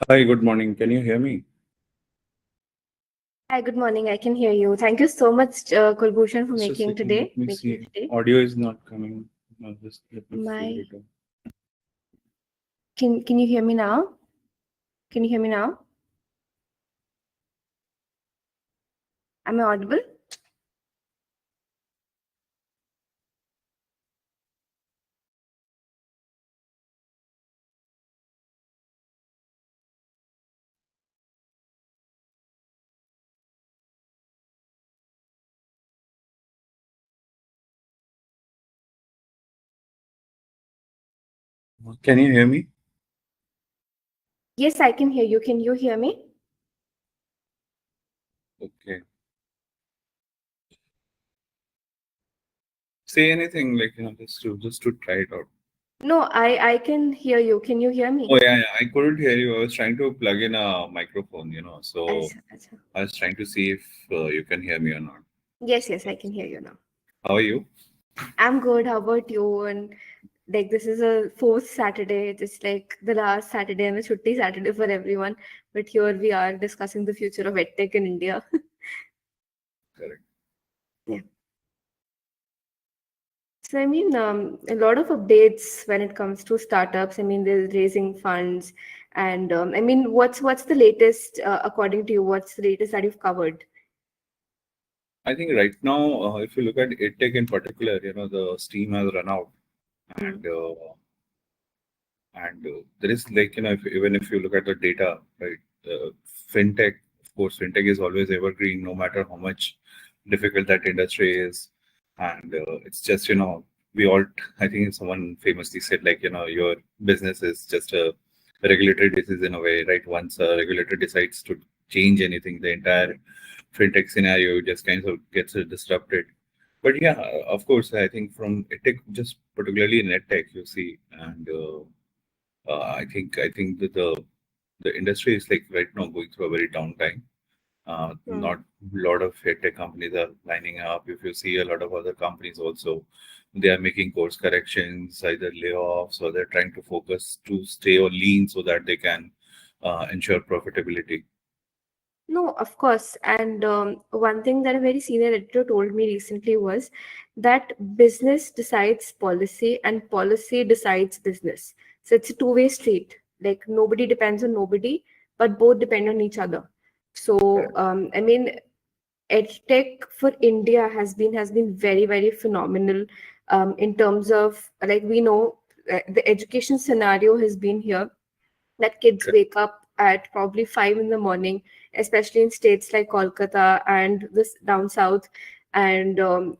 Hi, good morning. Can you hear me? Hi, good morning. I can hear you. Thank you so much, Kulbhushan, for Just a making second. today. Let me Making see. it today. Audio is not coming. No, just let me figure My it out. can you hear me now? Can you hear me now? Am I audible? Can you hear me? Yes, I can hear you. Can you hear me? Okay. Say anything like just to try it out. No, I can hear you. Can you hear Oh me? yeah. I couldn't hear you. I was trying to plug in a microphone. So Acha, acha. I was trying to see if you can hear me or not. Yes, I can hear you now. How are you? I'm good. How about you? And like this is a fourth Saturday, just like the last Saturday and the Chutti Saturday for everyone. But here we are discussing the future of Edtech in India. Correct. Yeah. So a lot of updates when it comes to startups. They're raising funds, and what's the latest according to you? What's the latest that you've covered? I think right now, if you look at EdTech in particular, the steam has run out, and there is even if you look at the data, right? Fintech, of course, fintech is always evergreen, no matter how much difficult that industry is, and it's just we all. I think someone famously said your business is just a regulatory disease in a way, right? Once a regulator decides to change anything, the entire fintech scenario just kind of gets disrupted. But yeah, of course, I think from edtech, just particularly in edtech, you see, and I think that the industry is like right now going through a very down time. Hmm. Not a lot of tech companies are lining up. If you see a lot of other companies also, they are making course corrections, either layoffs, or they're trying to focus to stay or lean so that they can ensure profitability. No, of course. And one thing that a very senior editor told me recently was that business decides policy and policy decides business. So it's a two-way street. Like nobody depends on nobody, but both depend on each other. So Correct. EdTech for India has been very phenomenal in terms of like we know the education scenario has been here that kids Correct. wake up at probably 5 in the morning, especially in states like Kolkata and this down south, and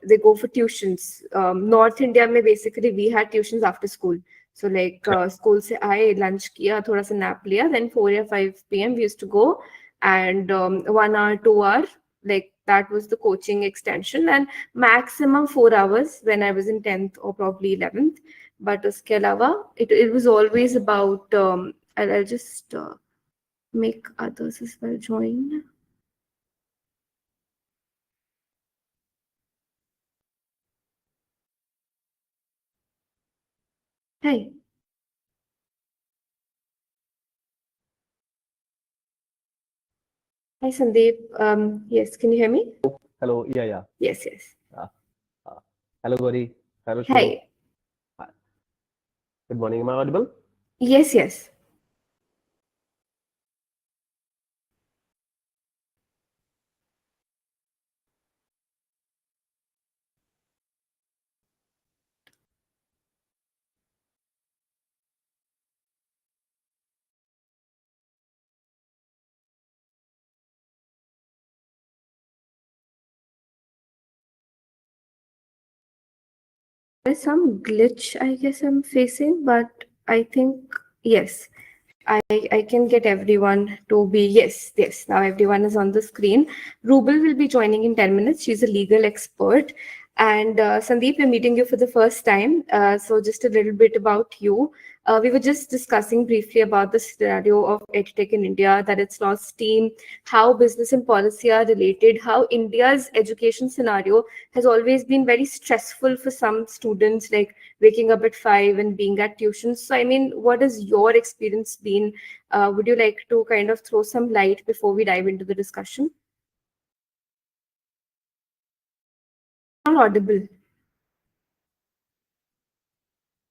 they go for tuitions. North India, mein basically we had tuitions after school. So like school se aaye, lunch kiya, thoda sa nap liya, then 4 or 5 p.m. we used to go, and 1 hour, 2 hour, like that was the coaching extension, and maximum 4 hours when I was in 10th or probably 11th. But uske alawa, it was always about I'll just make others as well join. Hi. Hi, Sandeep. Yes, can you hear me? Hello. Yeah. Yes. Uh, Hello, Gauri. Hello, Shubham. Hi. Hi. Good morning. Am I audible? Yes. There's some glitch I guess I'm facing, but I think yes. I can get everyone to be yes. Now everyone is on the screen. Rubal will be joining in 10 minutes. She's a legal expert. And Sandeep, we're meeting you for the first time. So just a little bit about you. We were just discussing briefly about the scenario of EdTech in India, that it's lost steam, how business and policy are related, how India's education scenario has always been very stressful for some students, like waking up at 5 and being at tuition. So, I mean, what has your experience been? Would you like to kind of throw some light before we dive into the discussion? Not audible.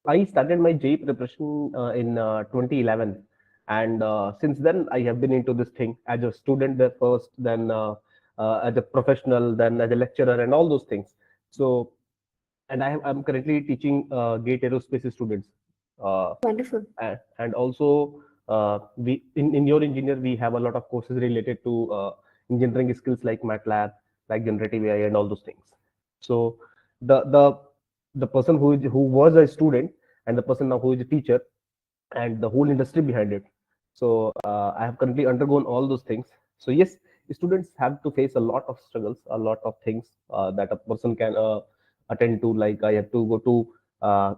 I started my JEE preparation in 2011, and since then I have been into this thing as a student there first, then as a professional, then as a lecturer, and all those things. So, and I'm currently teaching GATE aerospace students. Wonderful. And also we in your engineer we have a lot of courses related to engineering skills like MATLAB, like generative AI, and all those things. So the person who was a student and the person now who is a teacher and the whole industry behind it. So I have currently undergone all those things. So yes, students have to face a lot of struggles, a lot of things that a person can attend to. Like I have to go to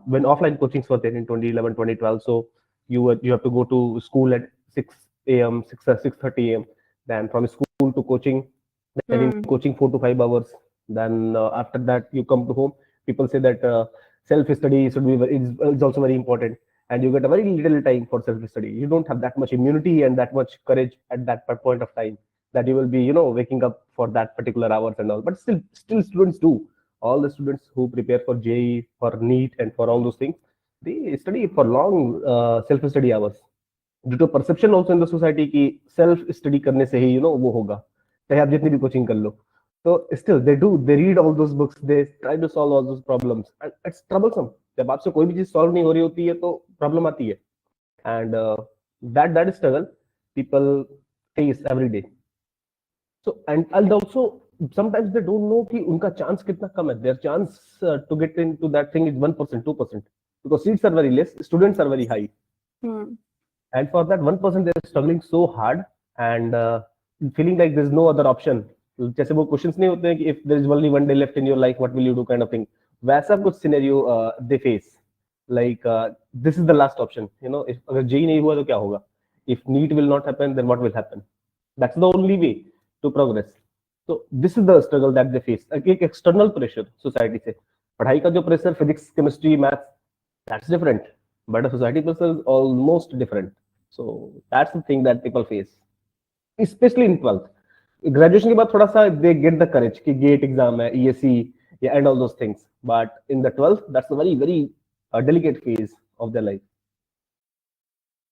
when offline coachings were there in 2011, 2012. So you have to go to school at 6 a.m., 6:30 a.m. Then from school to coaching, then in coaching 4 to 5 hours. Then after that you come to home. People say that self-study should be is also very important, and you get a very little time for self-study. You don't have that much immunity and that much courage at that point of time that you will be, waking up for that particular hours and all. But still students do. All the students who prepare for JEE, for NEET, and for all those things, they study for long self-study hours. Due to perception also in the society कि self study करने से ही वो होगा, चाहे आप जितनी भी coaching कर लो. So still they read all those books, they try to solve all those problems, and it's troublesome. जब आपसे कोई भी चीज solve नहीं हो रही होती है तो problem आती है, and that struggle people face every day. So and also sometimes they don't know कि उनका chance कितना कम है. Their chance to get into that thing is 1%, 2%, because seats are very less, students are very high. And for that 1% they're struggling so hard and feeling like there's no other option. जैसे वो questions नहीं होते हैं कि if there is only one day left in your life, what will you do kind of thing. वैसा कुछ scenario they face, like this is the last option. If अगर JEE नहीं हुआ तो क्या होगा, if NEET will not happen then what will happen. That's the only way to progress. So this is the struggle that they face. एक external pressure society से, पढ़ाई का जो pressure, physics, chemistry, math, that's different, but the society pressure is almost different. So that's the thing that people face, especially in 12th. Graduation के बाद थोड़ा सा they get the courage कि GATE exam है, ESE, yeah, and all those things. But in the 12th, that's a very, very delicate phase of their life.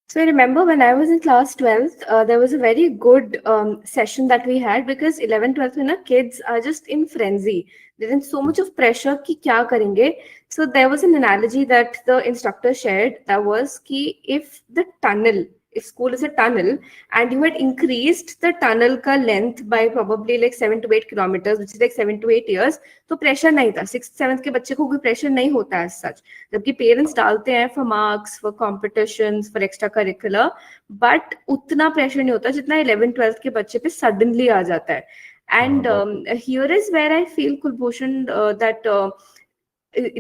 So I remember when I was in class 12th, there was a very good session that we had, because 11th, 12th, kids are just in frenzy. They're in so much of pressure कि क्या करेंगे. So there was an analogy that the instructor shared, that was कि if school is a tunnel and you had increased the tunnel ka length by probably like 7 to 8 kilometers, which is like 7 to 8 years, तो pressure नहीं था. 6th 7th के बच्चे को कोई pressure नहीं होता as such, जबकि parents डालते हैं for marks, for competitions, for extracurricular, but उतना pressure नहीं होता जितना 11th 12th के बच्चे पे suddenly आ जाता है. And here is where I feel, Kulbhushan, that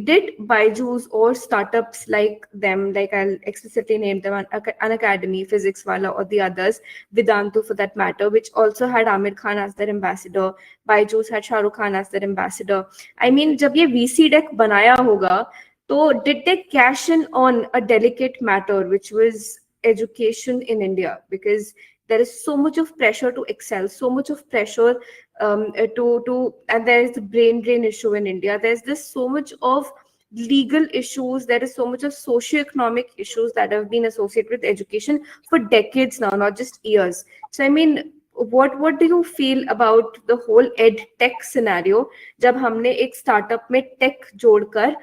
did BYJU'S or startups like them, like I'll explicitly name them, an academy, Physics Wala, or the others, Vedantu for that matter, which also had Amir Khan as their ambassador, BYJU'S had Shah Rukh Khan as their ambassador. I mean, जब ये VC deck बनाया होगा, तो did they cash in on a delicate matter, which was education in India? Because there is so much of pressure to excel, so much of pressure and there is the brain drain issue in India. There's this so much of legal issues, there is so much of socioeconomic issues that have been associated with education for decades now, not just years. So I mean, what do you feel about the whole EdTech scenario, जब हमने एक startup में tech जोड़कर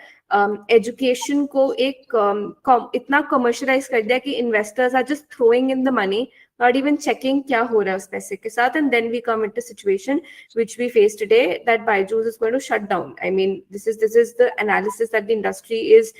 education को एक इतना commercialize कर दिया कि investors are just throwing in the money not even checking kya ho raha hai us paise ke sath, and then we come into situation which we face today, that BYJU'S is going to shut down. I mean, this is the analysis that the industry is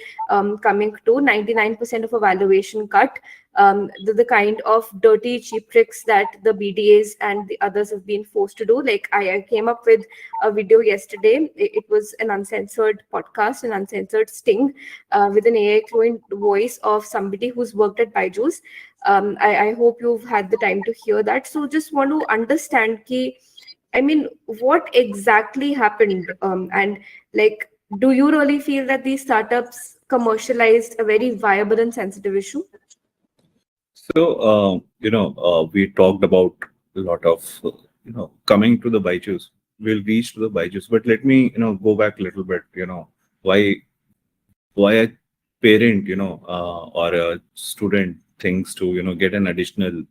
coming to. 99% of a valuation cut, the kind of dirty cheap tricks that the BDAs and the others have been forced to do. Like I came up with a video yesterday. It was an uncensored podcast, an uncensored sting, with an AI fluent voice of somebody who's worked at BYJU'S. I hope you've had the time to hear that. So just want to understand ki, I mean, what exactly happened? And like, do you really feel that these startups commercialized a very viable and sensitive issue? So, we talked about a lot of, coming to the BYJU'S. We'll reach to the BYJU'S, but let me, go back a little bit. Why a parent, or a student thinks to, get an additional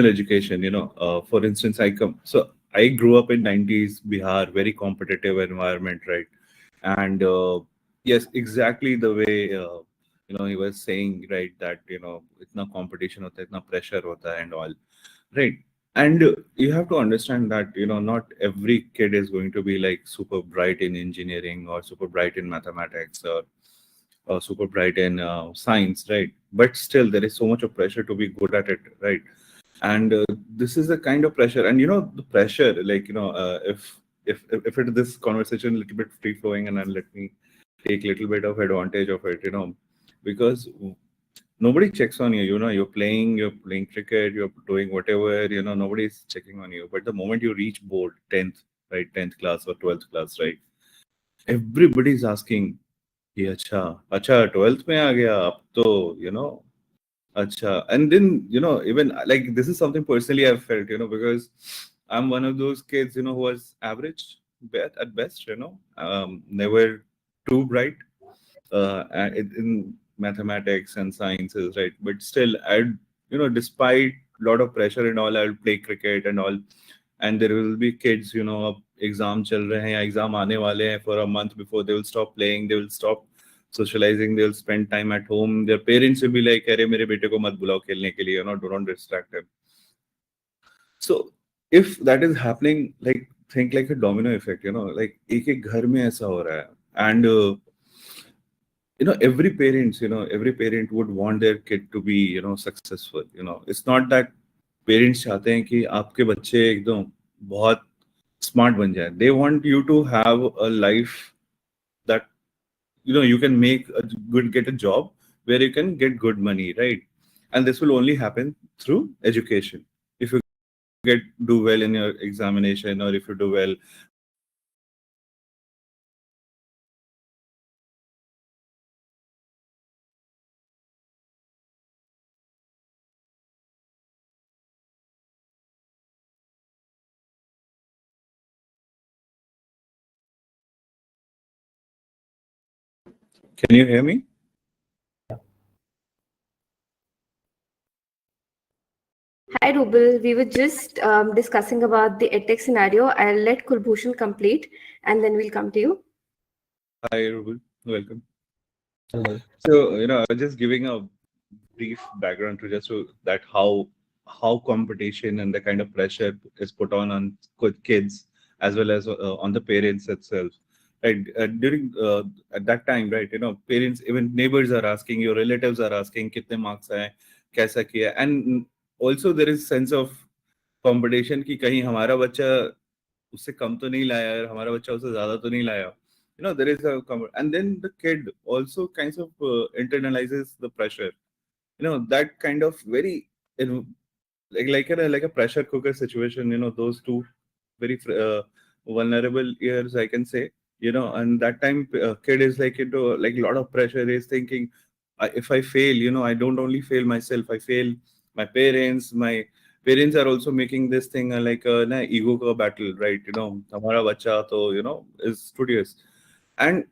education. For instance, I grew up in 90s Bihar, very competitive environment, right? And yes, exactly the way he was saying, right, that itna competition hota hai, itna pressure hota hai and all, right? And you have to understand that not every kid is going to be like super bright in engineering or super bright in mathematics or super bright in science, right? But still, there is so much of pressure to be good at it, right? And this is the kind of pressure, and the pressure, like if it this conversation a little bit free flowing, and then let me take a little bit of advantage of it, because nobody checks on you. You're playing cricket, you're doing whatever, nobody's checking on you. But the moment you reach board 10th, right, 10th class or 12th class, right, everybody's asking, "Ye, acha 12th mein aa gaya ab to Acha. And then, even like this is something personally I've felt, because I'm one of those kids, who was average at best, never too bright in mathematics and sciences, right? But still, despite a lot of pressure and all, I'll play cricket and all. And there will be kids, अब exam चल रहे हैं या exam आने वाले हैं, for a month before they will stop playing, they will stop socializing, they'll spend time at home. Their parents will be like, अरे मेरे बेटे को मत बुलाओ खेलने के लिए, do not distract him. So if that is happening, like think like a domino effect, like एक घर में ऐसा हो रहा है. And every parent would want their kid to be successful. It's not that parents चाहते हैं कि आपके बच्चे एकदम बहुत smart बन जाए. They want you to have a life that you can get a job where you can get good money, right? And this will only happen through education. If you do well in your examination, or if you do well Can you hear me? Hi, Rubal. We were just discussing about the Edtech scenario. I'll let Kulbhushan complete, and then we'll come to you. Hi, Rubal. Welcome. Hello. So, I was just giving a brief background to that how competition and the kind of pressure is put on kids as well as on the parents itself. Right, during at that time, right, parents, even neighbors are asking, your relatives are asking, kitne marks hai, kaisa kiya, and also there is sense of competition कि कहीं हमारा बच्चा उससे कम तो नहीं लाया है, हमारा बच्चा उससे ज्यादा तो नहीं लाया. There is and then the kid also kinds of internalizes the pressure. That kind of very like a pressure cooker situation. Those two very vulnerable years, I can say. And that time kid is like into like a lot of pressure. Is thinking, if I fail, I don't only fail myself, I fail my parents. My parents are also making this thing like a ego ka battle, right? Hamara bacha to is studious, and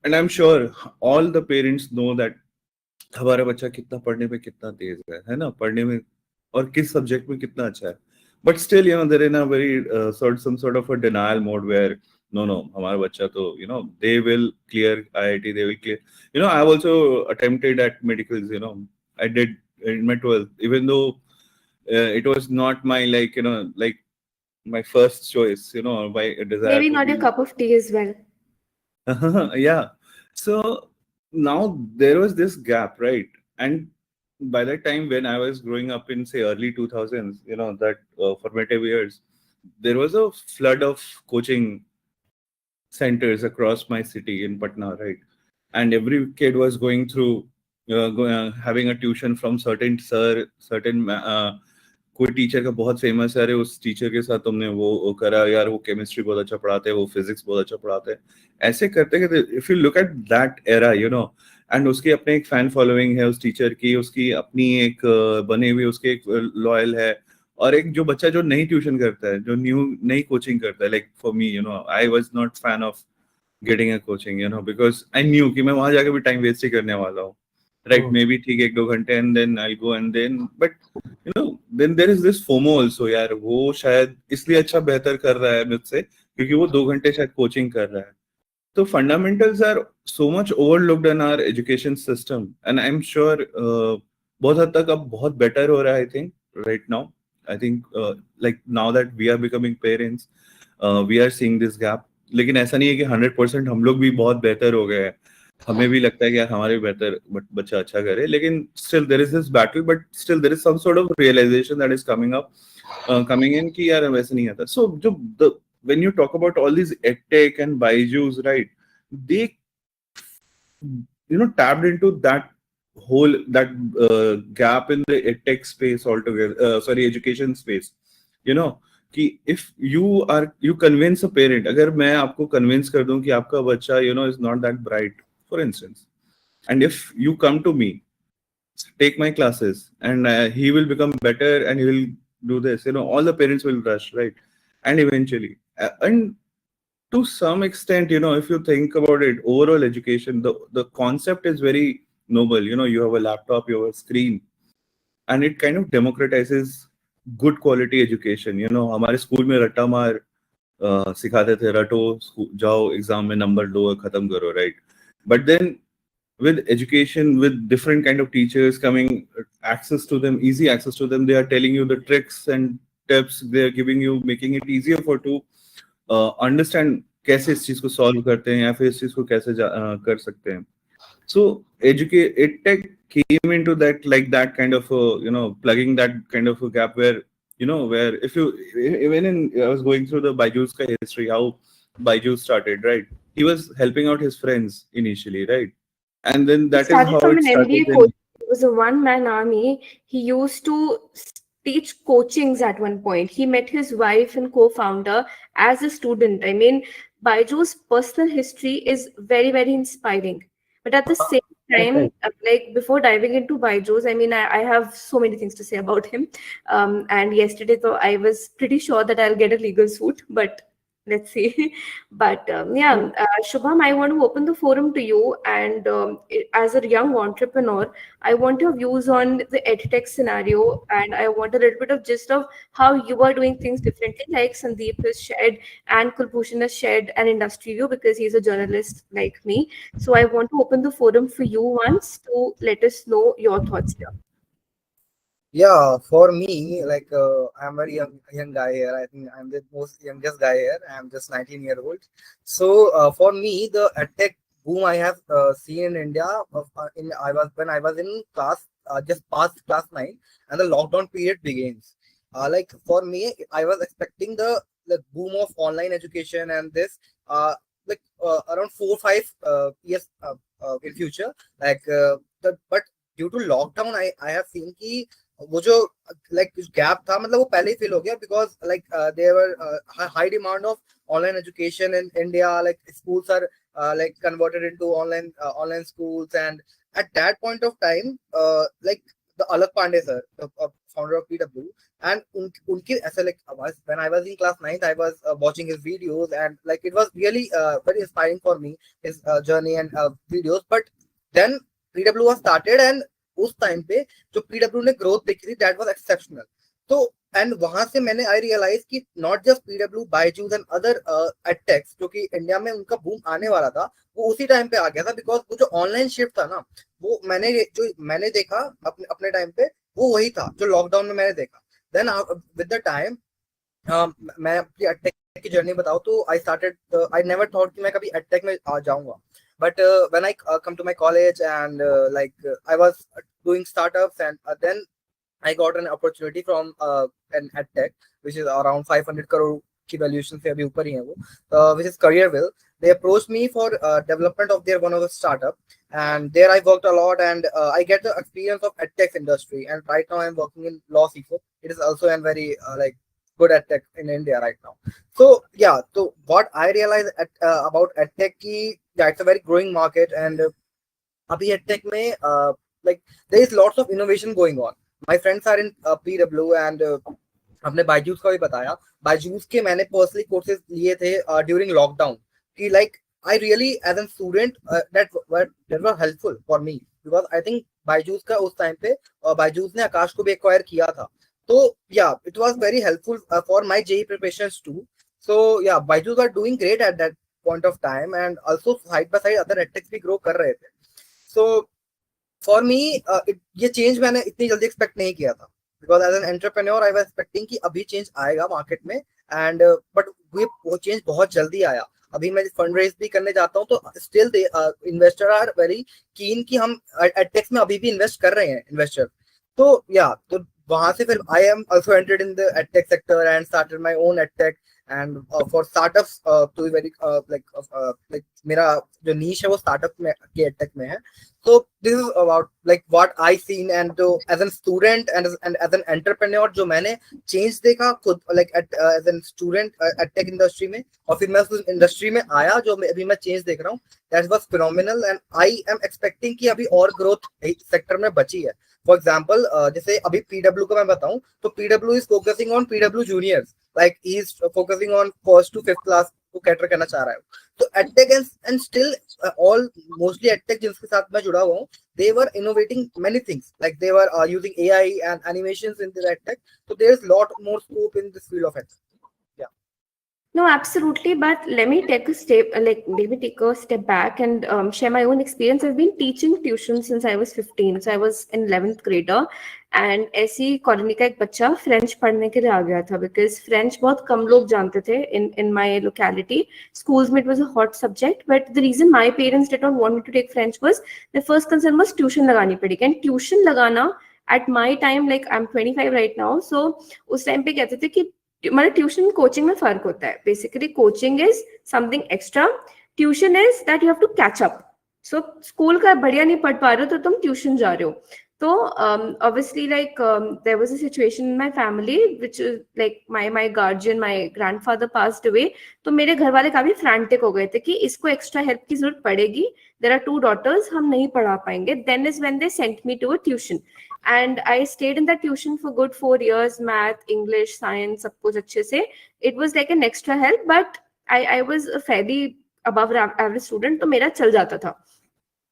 and I'm sure all the parents know that हमारा बच्चा कितना पढ़ने में कितना तेज है ना, पढ़ने में और किस सब्जेक्ट में कितना अच्छा है. But still, they're in a very some sort of a denial mode where no, हमारा बच्चा तो they will clear IIT, they will clear. I've also attempted at medicals. I did my 12th, even though it was not my like my first choice, my desire Maybe to not your be. cup of tea as well. Yeah. So now there was this gap, right? And by that time, when I was growing up in say early 2000s, that formative years, there was a flood of coaching centers across my city in Patna, right? And every kid was going through having a tuition from certain sir, certain कोई teacher का बहुत famous है, अरे उस teacher के साथ तुमने वो करा यार, वो केमिस्ट्री बहुत अच्छा पढ़ाते हैं, वो फिजिक्स बहुत अच्छा पढ़ाते हैं, ऐसे करते करते if you look at that era, and उसकी अपने एक फैन फॉलोइंग है उस टीचर की, उसकी अपनी एक बनी हुई उसके एक लॉयल है, और एक जो बच्चा जो नई ट्यूशन करता है, जो नई कोचिंग करता है, like for me, I was not fan of getting a coaching, because I knew कि मैं वहां जाके भी टाइम वेस्ट ही करने वाला हूँ, राइट? मे बी ठीक 1-2 घंटे and then I go, and then but then there is this FOMO also, यार वो शायद इसलिए अच्छा बेहतर कर रहा है मुझसे क्योंकि वो 2 घंटे शायद कोचिंग कर रहा है. तो fundamentals are so much overlooked in our education system, and I'm sure बहुत हद तक अब बहुत better हो रहा है, I think right now. I think like now that we are becoming parents, we are seeing this gap. लेकिन ऐसा नहीं है कि 100% हम लोग भी बहुत बेहतर हो गए हैं. हमें भी लगता है कि यार हमारे बेहतर बच्चा अच्छा करे, लेकिन still there is this battle, but still there is some sort of realization that is coming in कि यार वैसे नहीं आता. So जो when you talk about all these Edtech and BYJU'S, right? They tapped into that whole gap in the Edtech space altogether. Sorry, education space. कि if you convince a parent, अगर मैं आपको convince कर दूं कि आपका बच्चा is not that bright, for instance, and if you come to me, take my classes, and he will become better and he will do this, all the parents will rush, right? And eventually, and to some extent, if you think about it, overall education, the concept is very noble. You have a laptop, you have a screen, and it kind of democratizes good quality education. हमारे school में रट्टा मार सिखाते थे, रटो, जाओ exam में number लो और खत्म करो, right? But then with education, with different kind of teachers coming, easy access to them, they are telling you the tricks and tips, they are giving you, making it easier for to understand कैसे इस चीज को solve करते हैं या फिर इस चीज को कैसे कर सकते हैं. So EdTech came into that, like that kind of plugging that kind of a gap where where if you even in I was going through the BYJU'S ka history, how BYJU'S started, right? He was helping out his friends initially, right? And then He that is started how from it an started. MBA coach. It was a one-man army. He used to teach coachings at one point. He met his wife and co-founder as a student. I mean, Baiju's personal history is very, very inspiring. But at the same time, like before diving into Baiju's, I mean, I have so many things to say about him. And yesterday, though, I was pretty sure that I'll get a legal suit, but let's see. But Shubham, I want to open the forum to you. And as a young entrepreneur, I want your views on the edtech scenario, and I want a little bit of gist of how you are doing things differently. Like Sandeep has shared, and Kulbhushan has shared an industry view because he's a journalist like me. So I want to open the forum for you once to let us know your thoughts here. Yeah, for me, like I'm very young guy here. I think I'm the most youngest guy here. I'm just 19 years old. So for me, the edtech boom I have seen in India. When I was in class, just past class 9, and the lockdown period begins. Like for me, I was expecting the boom of online education and this around 4-5 years in future. But due to lockdown, I have seen कि वो जो gap था, मतलब वो पहले ही fill हो गया, because there were high demand of online education in India. Like schools are converted into online schools, and at that point of time, the Alak Pandey sir, the founder of PW, and unki ऐसे when I was in class 9th, I was watching his videos, and it was really very inspiring for me, his journey and videos. But then PW was started, and उस time पे जो PW ने growth देखी थी, that was exceptional. तो and वहां से मैंने आई रियलाइज कि not just PW, Byju's and other edtechs जो कि इंडिया में उनका बूम आने वाला था, वो उसी टाइम पे आ गया था, बिकॉज वो जो ऑनलाइन शिफ्ट था ना, वो मैंने देखा अपने टाइम पे, वो वही था जो लॉकडाउन में मैंने देखा. देन विद द टाइम, मैं अपनी एडटेक की जर्नी बताऊं तो आई नेवर थॉट कि मैं कभी एडटेक में आ जाऊंगा. But when I come to my college and I was doing startups, and then I got an opportunity from an Edtech, which is around 500 crore की valuation से अभी ऊपर ही है वो, which is Careerville. They approached me for development of their one of the startup, and there I worked a lot, and I get the experience of Edtech industry. And right now I'm working in law CISO. It is also a very good Edtech in India right now. So yeah, so what I realized about Edtech ki, yeah, it's a very growing market, and abhi Edtech mein there is lots of innovation going on. My friends are in PW, and हमने बायजूस का भी बताया. बायजूस के मैंने personally courses लिए थे during lockdown कि I really as a student that were helpful for me, because I think Byju's का उस टाइम पे बायजूस ने आकाश को भी एक्वायर किया था. So yeah, it was very helpful for my JEE preparations too. So yeah, BYJU'S are doing great at that point of time, and also side by side other edtechs भी grow कर रहे थे. So for me, ये change मैंने इतनी जल्दी expect नहीं किया था, because as an entrepreneur I was expecting कि अभी change आएगा market में, and but वो change बहुत जल्दी आया. अभी मैं फंड रेज भी करने जाता हूँ तो still investor are very keen कि हम एडटेक्स में अभी भी इन्वेस्ट कर रहे हैं इन्वेस्टर. तो या तो वहां से फिर I am also entered in the edtech sector and started my own edtech. And for startups to very मेरा जो नीश है वो स्टार्टअप में के एडटेक में है. So this is about what I seen, and as a student and as an entrepreneur जो मैंने change देखा खुद as a student edtech industry में, और फिर मैं उस इंडस्ट्री में आया जो अभी मैं change देख रहा हूँ, that was phenomenal, and I am expecting कि अभी और growth सेक्टर में बची है. For example, जैसे अभी PW का मैं बताऊं तो PW is focusing on PW juniors, like he is focusing on first to fifth class को कैटर करना चाह रहा है. तो edtech and still all mostly edtech जिनके साथ मैं जुड़ा हुआ हूँ, they were innovating many things, like they were using AI and animations in the edtech. So there's lot more scope in this field of edtech. No, absolutely. But let me take a step back and share my own experience. I've been teaching tuition since I was 15. So I was in 11th grader. And ऐसी colony का एक बच्चा French पढ़ने के लिए आ गया था, because French बहुत कम लोग जानते थे in my locality. Schools में it was a hot subject, but the reason my parents did not want me to take French was the first concern was tuition लगानी पड़ेगी. And tuition लगाना at my time, like I'm 25 right now, so उस time पे कहते थे कि मतलब tuition coaching में फर्क होता है. Basically coaching is something extra, tuition is that you have to catch up. So school का बढ़िया नहीं पढ़ पा रहे हो तो तुम ट्यूशन जा रहे हो. तो obviously there was a situation in my family which is my guardian, my grandfather passed away. तो मेरे घर वाले काफी frantic हो गए थे कि इसको extra help की जरूरत पड़ेगी. There are 2 daughters, हम नहीं पढ़ा पाएंगे. Then is when they sent me to a tuition. And I stayed in that tuition for good 4 years. Math, English, science, सब कुछ अच्छे से. It was like an extra help, but I was a fairly above average student, तो मेरा चल जाता था.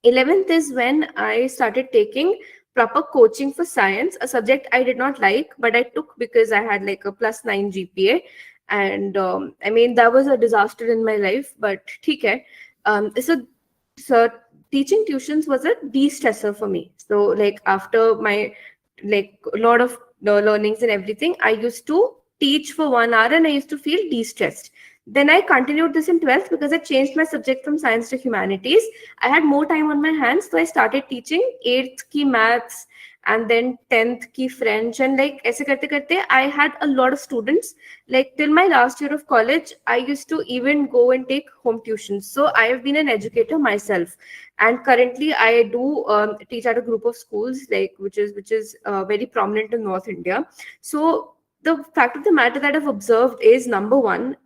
11th is when I started taking proper coaching for science, a subject I did not like, but I took because I had like a +9 GPA. And I mean, that was a disaster in my life, but theek hai. So teaching tuitions was a de-stressor for me. So like after my a lot of learnings and everything, I used to teach for 1 hour and I used to feel de-stressed. Then I continued this in 12th because I changed my subject from science to humanities. I had more time on my hands, so I started teaching 8th ki maths and then 10th ki French, and aise karte karte I had a lot of students. Like till my last year of college, I used to even go and take home tuitions. So I have been an educator myself, and currently I do teach at a group of schools which is very prominent in North India. So the fact of the matter that I've observed is, number one,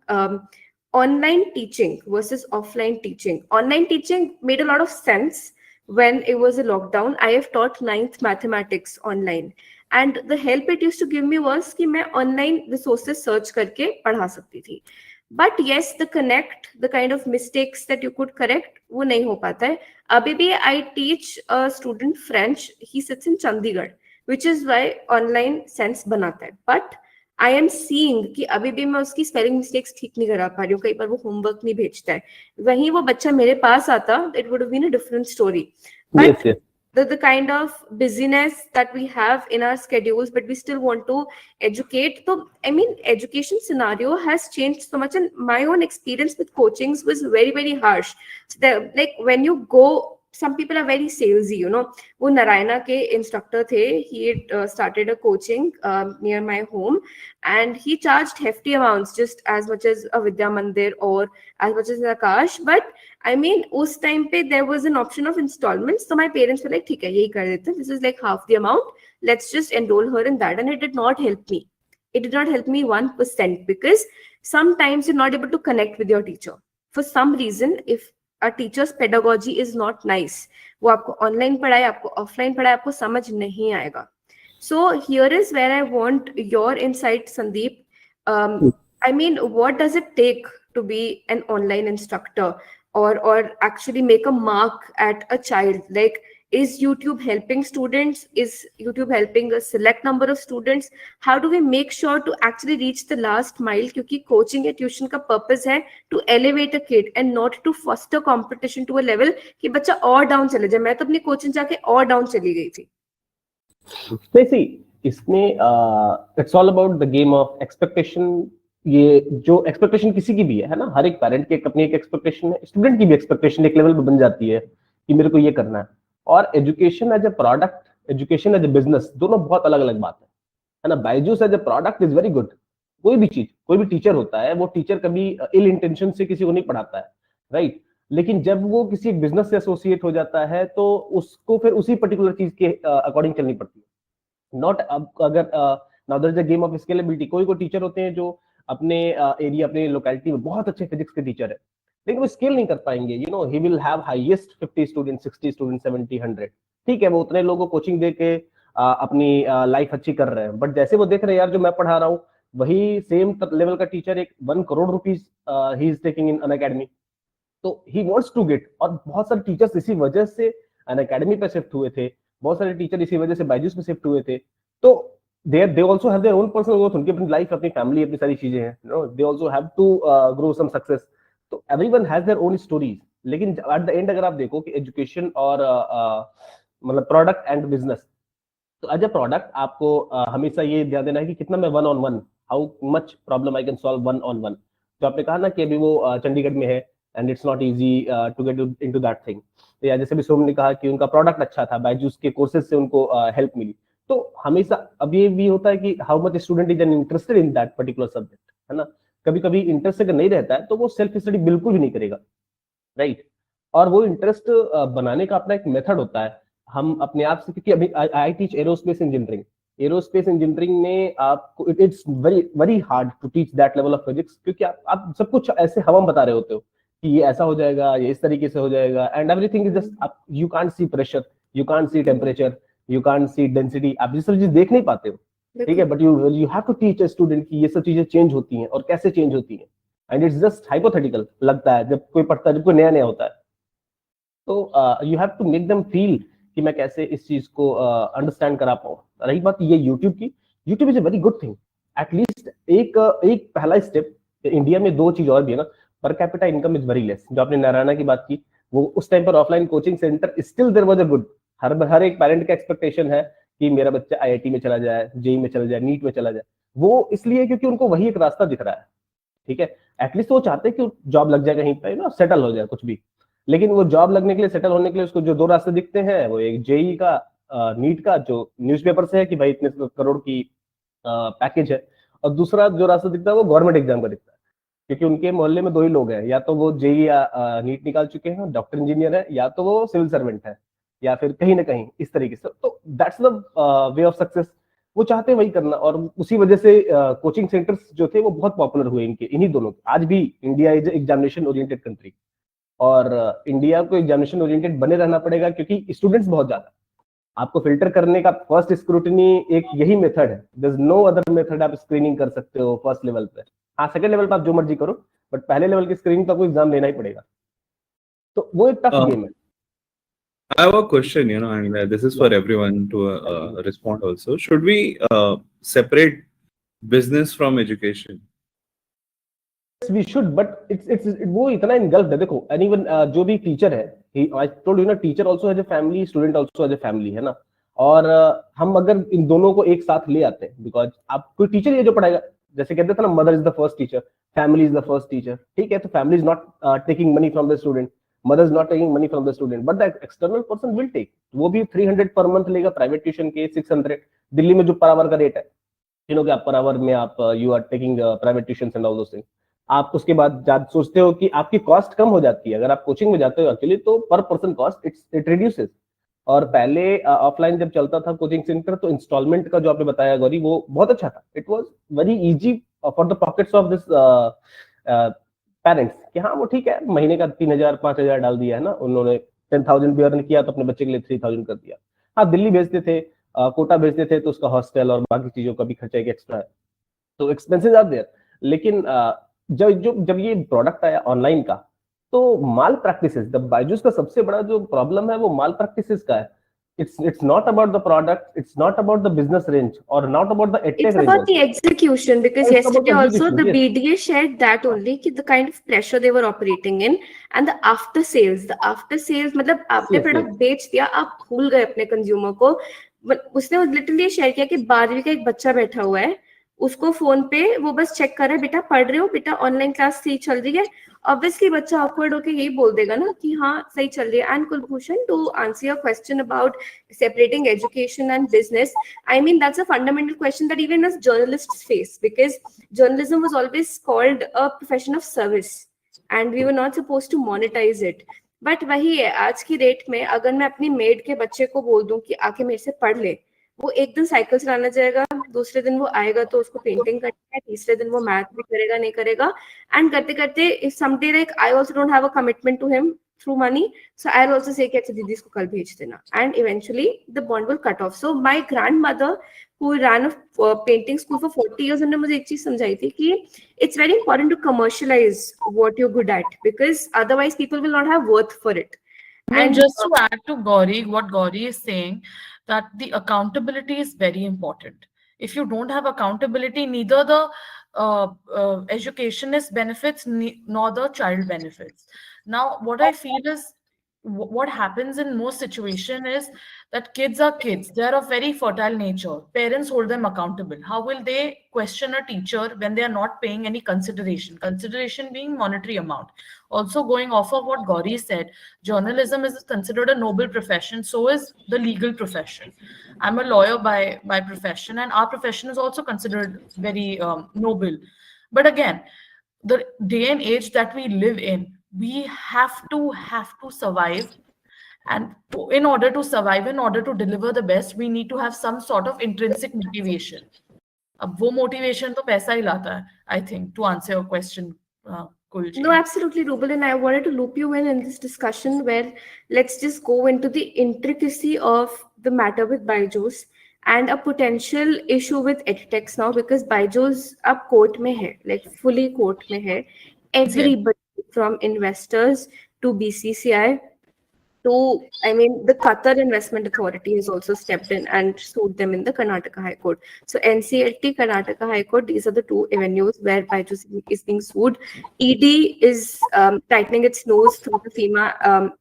online teaching versus offline teaching. Online teaching made a lot of sense when it was a lockdown. I have taught 9th mathematics online, and the help it used to give me was कि मैं online resources search करके पढ़ा सकती थी. But yes, the kind of mistakes that you could correct, वो नहीं हो पाता है. अभी भी I teach a student French. He sits in Chandigarh, which is why online sense बनाता है. But आई एम सीइंग कि अभी भी मैं उसकी स्पेलिंग मिस्टेक्स ठीक नहीं करा पा रही हूँ, कई बार वो होमवर्क नहीं भेजता है। वहीं वो बच्चा मेरे पास आता, it would have been a different story. Yes, yes. The kind of busyness that we have in our schedules, but we still want to educate. So I mean, education scenario has changed so much, and my own experience with coachings was very, very harsh. So like when you go, some people are very salesy, you know. वो नारायणा के instructor थे, he had started a coaching near my home, and he charged hefty amounts, just as much as a Vidya Mandir or as much as Akash. But I mean, उस time पे there was an option of installments, so my parents were like, ठीक है, यही कर देते हैं, this is like half the amount, let's just enroll her in that. And it did not help me. It did not help me 1%, because sometimes you're not able to connect with your teacher. For some reason, if a teacher's pedagogy is not nice, वो आपको online पढ़ाए, आपको offline पढ़ाए, आपको समझ नहीं आएगा. So here is where I want your insight, Sandeep. I mean, what does it take to be an online instructor, or actually make a mark at a child? Like, is YouTube helping students? Is YouTube helping a select number of students? How do we make sure to actually reach the last mile? क्योंकि coaching या tuition का purpose है to elevate a kid and not to foster competition to a level कि बच्चा और down चले जाए. मैं तो अपनी coaching जाके और down चली गई थी. नहीं, see, इसमें it's all about the game of expectation. ये जो एक्सपेक्टेशन किसी की भी है ना, हर एक पेरेंट की अपनी एक एक्सपेक्टेशन है, स्टूडेंट की भी एक्सपेक्टेशन एक लेवल पे बन जाती है कि मेरे को ये करना है. और education as a product, education as a business, दोनों बहुत अलग अलग बात है ना. Byju's as a product is very good. कोई भी चीज, कोई भी टीचर होता है, वो टीचर कभी इल इंटेंशन से किसी को नहीं पढ़ाता है, राइट. लेकिन जब वो किसी बिजनेस से एसोसिएट हो जाता है तो उसको फिर उसी पर्टिकुलर चीज के अकॉर्डिंग चलनी पड़ती है. नॉट अगर now there is a game of scalability. कोई टीचर होते हैं जो अपने एरिया, अपने लोकेलिटी में बहुत अच्छे फिजिक्स के टीचर है, लेकिन वो स्केल नहीं कर पाएंगे. You know, he will have highest 50 student, 60 student, 70, 100. ठीक है, वो उतने लोगों को कोचिंग दे के अपनी लाइफ अच्छी कर रहे हैं. बट जैसे वो देख रहे हैं यार, जो मैं पढ़ा रहा हूँ, वही सेम लेवल का टीचर एक 1 crore rupees he is taking in Unacademy. तो ही वांट्स टू गेट. और बहुत सारे टीचर्स इसी वजह से अन अकेडमी पे शिफ्ट हुए थे, बहुत सारे टीचर इसी वजह से बायजूस में शिफ्ट हुए थे. तो they also have their own personal growth. उनकी अपनी लाइफ, अपनी फैमिली, अपनी सारी चीजें हैं. You know, they also have to grow some success. तो everyone has their own stories. लेकिन at the end अगर आप देखो कि एजुकेशन और मतलब प्रोडक्ट एंड बिजनेस, तो एज ए प्रोडक्ट आपको हमेशा ये ध्यान देना है कि कितना मैं one on one, how much problem I can solve one on one. तो आपने कहा ना कि अभी वो चंडीगढ़ में है and it's not easy to get into that thing. या जैसे भी सोम ने कहा कि उनका प्रोडक्ट अच्छा था, बायजूस के कोर्सेज से उनको हेल्प मिली. तो हमेशा अब ये भी होता है कि how much student is interested in that particular subject, है ना. कभी कभी इंटरेस्ट अगर नहीं रहता है तो वो सेल्फ स्टडी बिल्कुल भी नहीं करेगा, राइट. और वो इंटरेस्ट बनाने का अपना एक मेथड होता है. हम अपने आप से, क्योंकि अभी I teach aerospace engineering. Aerospace engineering में आपको it's very very hard to teach that level of physics, क्योंकि आप सब कुछ ऐसे हवा में बता रहे होते हो कि ये ऐसा हो जाएगा, ये इस तरीके से हो जाएगा, and everything is just, you can't see pressure, you can't see temperature, you can't see density. आप ये सब चीज देख नहीं पाते हो, ठीक है. But you have to teach a student कि ये सब चीजें चेंज होती हैं और कैसे चेंज होती हैं. एंड इट्स जस्ट हाइपोथेटिकल लगता है जब कोई पढ़ता है, जब कोई नया नया होता है. तो you have to make them feel कि मैं कैसे इस चीज को अंडरस्टैंड करा पाऊँ. रही बात ये यूट्यूब की, YouTube is a very good thing. At least एक पहला स्टेप. इंडिया में दो चीज और भी है ना. Per capita income is very less. जो आपने नारायणा की बात की, वो उस टाइम पर offline coaching centre still there was a good. हर एक पेरेंट का एक्सपेक्टेशन है कि मेरा बच्चा आईआईटी में चला जाए, जेई में चला जाए, नीट में चला जाए. वो इसलिए क्योंकि उनको वही एक रास्ता दिख रहा है, ठीक है. एटलीस्ट वो चाहते हैं कि जॉब लग जाए कहीं पे ना, सेटल हो जाए कुछ भी. लेकिन वो जॉब लगने के लिए, सेटल होने के लिए उसको जो दो रास्ते दिखते हैं, वो एक जेई का, नीट का जो न्यूज़पेपर से है कि भाई इतने करोड़ की पैकेज है, और दूसरा जो रास्ता दिखता है वो गवर्नमेंट एग्जाम का दिखता है, क्योंकि उनके मोहल्ले में दो ही लोग हैं, या तो वो जेई या नीट निकाल चुके हैं, डॉक्टर इंजीनियर है, या तो वो सिविल सर्वेंट है, या फिर कहीं ना कहीं इस तरीके से. तो that's the way of success. वो चाहते हैं वही करना, और उसी वजह से कोचिंग सेंटर्स जो थे वो बहुत पॉपुलर हुए इनके, इन्हीं दोनों के. आज भी India is examination oriented country, और इंडिया को एग्जामिनेशन ओरिएंटेड बने रहना पड़ेगा, क्योंकि स्टूडेंट्स बहुत ज्यादा. आपको फिल्टर करने का फर्स्ट स्क्रूटनी एक यही मेथड है. There is no other method. आप स्क्रीनिंग कर सकते हो फर्स्ट लेवल पे. हाँ, सेकंड लेवल पे आप जो मर्जी करो, बट पहले लेवल की स्क्रीनिंग का कोई एग्जाम लेना ही पड़ेगा. तो वो एक टफ गेम है. I have a question, and this is for everyone to respond also. Should we separate business from education. We should, but it's वो इतना engulfed है देखो, and even जो भी टीचर है, I told you ना, teacher also has a family, student also has a family, है ना. और हम अगर इन दोनों को एक साथ ले आते हैं, बिकॉज आप कोई टीचर ये जो पढ़ाएगा, जैसे कहते थे ना, mother is the first teacher, family is the first teacher, ठीक है, तो family is not taking money from the student, mother is not taking money from the student, but the external person will take, वो भी 300 per month लेगा private tuition के, 600 दिल्ली में जो per hour का रेट है, यू नो कि आप पर आवर में आप you are taking private tuition and all those things, आप उसके बाद सोचते हो कि आपकी कॉस्ट कम हो जाती है अगर आप कोचिंग में जाते हो एक्चुअली, तो पर पर्सन कॉस्ट इट रिड्यूसेस. और पहले ऑफलाइन जब चलता था कोचिंग सेंटर, तो इंस्टॉलमेंट का जो आपने बताया गौरी, वो बहुत अच्छा था. It was very easy for the pockets of this parents, कि हाँ वो ठीक है, महीने का 3000 5000 डाल दिया है ना उन्होंने, 10,000 भी अर्न किया तो अपने बच्चे के लिए 3000 कर दिया. हाँ, दिल्ली भेजते थे, कोटा भेजते थे, तो उसका हॉस्टल और बाकी चीजों का भी खर्चा एक एक्स्ट्रा है, तो एक्सपेंसेस आर देयर. लेकिन जब ये प्रोडक्ट आया ऑनलाइन का, तो माल प्रैक्टिसेस, द बायजूस का सबसे बड़ा जो प्रॉब्लम है वो माल प्रैक्टिसेस का है. It's not about the product, it's not about the business range, or not about the edtech It's range about also. the execution, because It's about yesterday also execution, the yes. BDA shared that only, कि the kind of pressure they were operating in, and the after sales मतलब आपने Yes, product बेच दिया, आप भूल गए अपने consumer को. उसने लिटरली शेयर किया कि 12वीं का एक बच्चा बैठा हुआ है, उसको फोन पे वो बस चेक कर रहा है, बेटा पढ़ रहे हो, बेटा ऑनलाइन क्लास सही चल रही है. ऑब्वियसली बच्चा ऑकवर्ड होके यही बोल देगा ना कि हाँ सही चल रही है. And Kulbhushan, to answer your question about separating education and business, I mean that's a fundamental question that even as journalists face, because journalism was always called a profession of service and we were not supposed to monetize it. But वही है, आज की date में अगर मैं अपनी made के बच्चे को बोल दूं कि आके मेरे से पढ़ ले, वो एक दिन साइकिल चलाना जाएगा, दूसरे दिन वो आएगा तो उसको पेंटिंग करनी है, तीसरे दिन वो मैथ भी करेगा नहीं करेगा, एंड करते करते someday like I also don't have a commitment to him through money, so I'll also say कि अच्छा दीदी इसको कल भेज देना, and eventually the bond will cut off. So my grandmother who ran a painting school for 40 years, उन्होंने मुझे एक चीज समझाई थी कि it's very important to commercialize what you're good at, because otherwise people will not have worth for it. No, And just to add to Gauri, what Gauri is saying, that the accountability is very important. If you don't have accountability, neither the educationist benefits nor the child benefits. Now, what I feel is what happens in most situation is that kids are kids. They are of very fertile nature. Parents hold them accountable. How will they question a teacher when they are not paying any consideration? Consideration being monetary amount. Also, going off of what Gauri said, journalism is considered a noble profession. So is the legal profession. I'm a lawyer by profession, and our profession is also considered very noble. But again, the day and age that we live in, we have to survive, and in order to survive, in order to deliver the best, we need to have some sort of intrinsic motivation. अब वो motivation तो पैसा ही लाता है, I think, to answer your question, Kulji. no, absolutely, Rubal, and I wanted to loop you in this discussion where let's just go into the intricacy of the matter with BYJU'S and a potential issue with edtechs now, because BYJU'S अब court में है, like fully court में है. Everybody from investors to BCCI to, I mean, the Qatar Investment Authority has also stepped in and sued them in the Karnataka High Court. So NCLT, Karnataka High Court, these are the two avenues where BYJU'S is being sued. ED is tightening its nose through the FEMA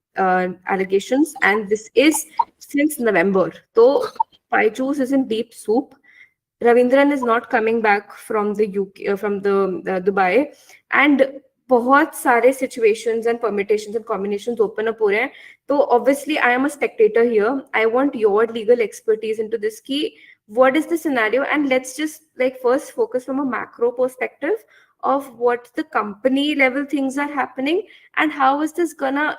allegations, and this is since November. So BYJU'S is in deep soup. Ravindran is not coming back from the UK, from the Dubai, and बहुत सारे situations and permutations and combinations open up हो रहे हैं. तो obviously I am a spectator here. I want your legal expertise into this. Key, what is the scenario? And let's just like first focus from a macro perspective of what the company level things are happening and how is this gonna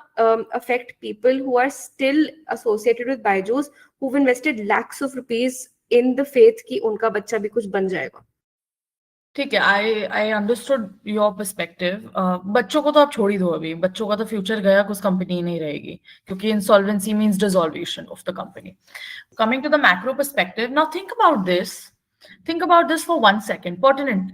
affect people who are still associated with BYJU'S, who've invested lakhs of rupees in the faith कि उनका बच्चा भी कुछ बन जाएगा. ठीक है, I understood your perspective. बच्चों को तो आप छोड़ ही दो, अभी बच्चों का तो फ्यूचर गया, कुछ कंपनी नहीं रहेगी, क्योंकि insolvency means dissolution of the company. Coming to the macro perspective, now think about this for 1 second. Pertinent.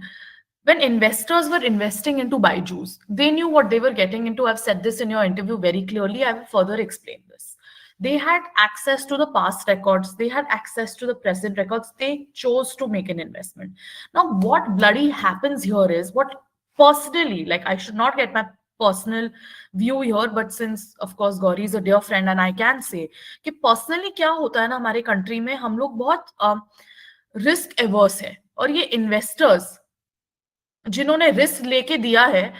When investors were investing into BYJU'S, they knew what they were getting into. I've said this in your interview very clearly. I will further explain this. They had access to the past records. They had access to the present records. They chose to make an investment. Now, what bloody happens here is what personally, like I should not get my personal view here, but since of course Gauri is a dear friend and I can say कि personally क्या होता है ना हमारे country में हम लोग बहुत risk averse है और ये investors जिन्होंने risk लेके दिया है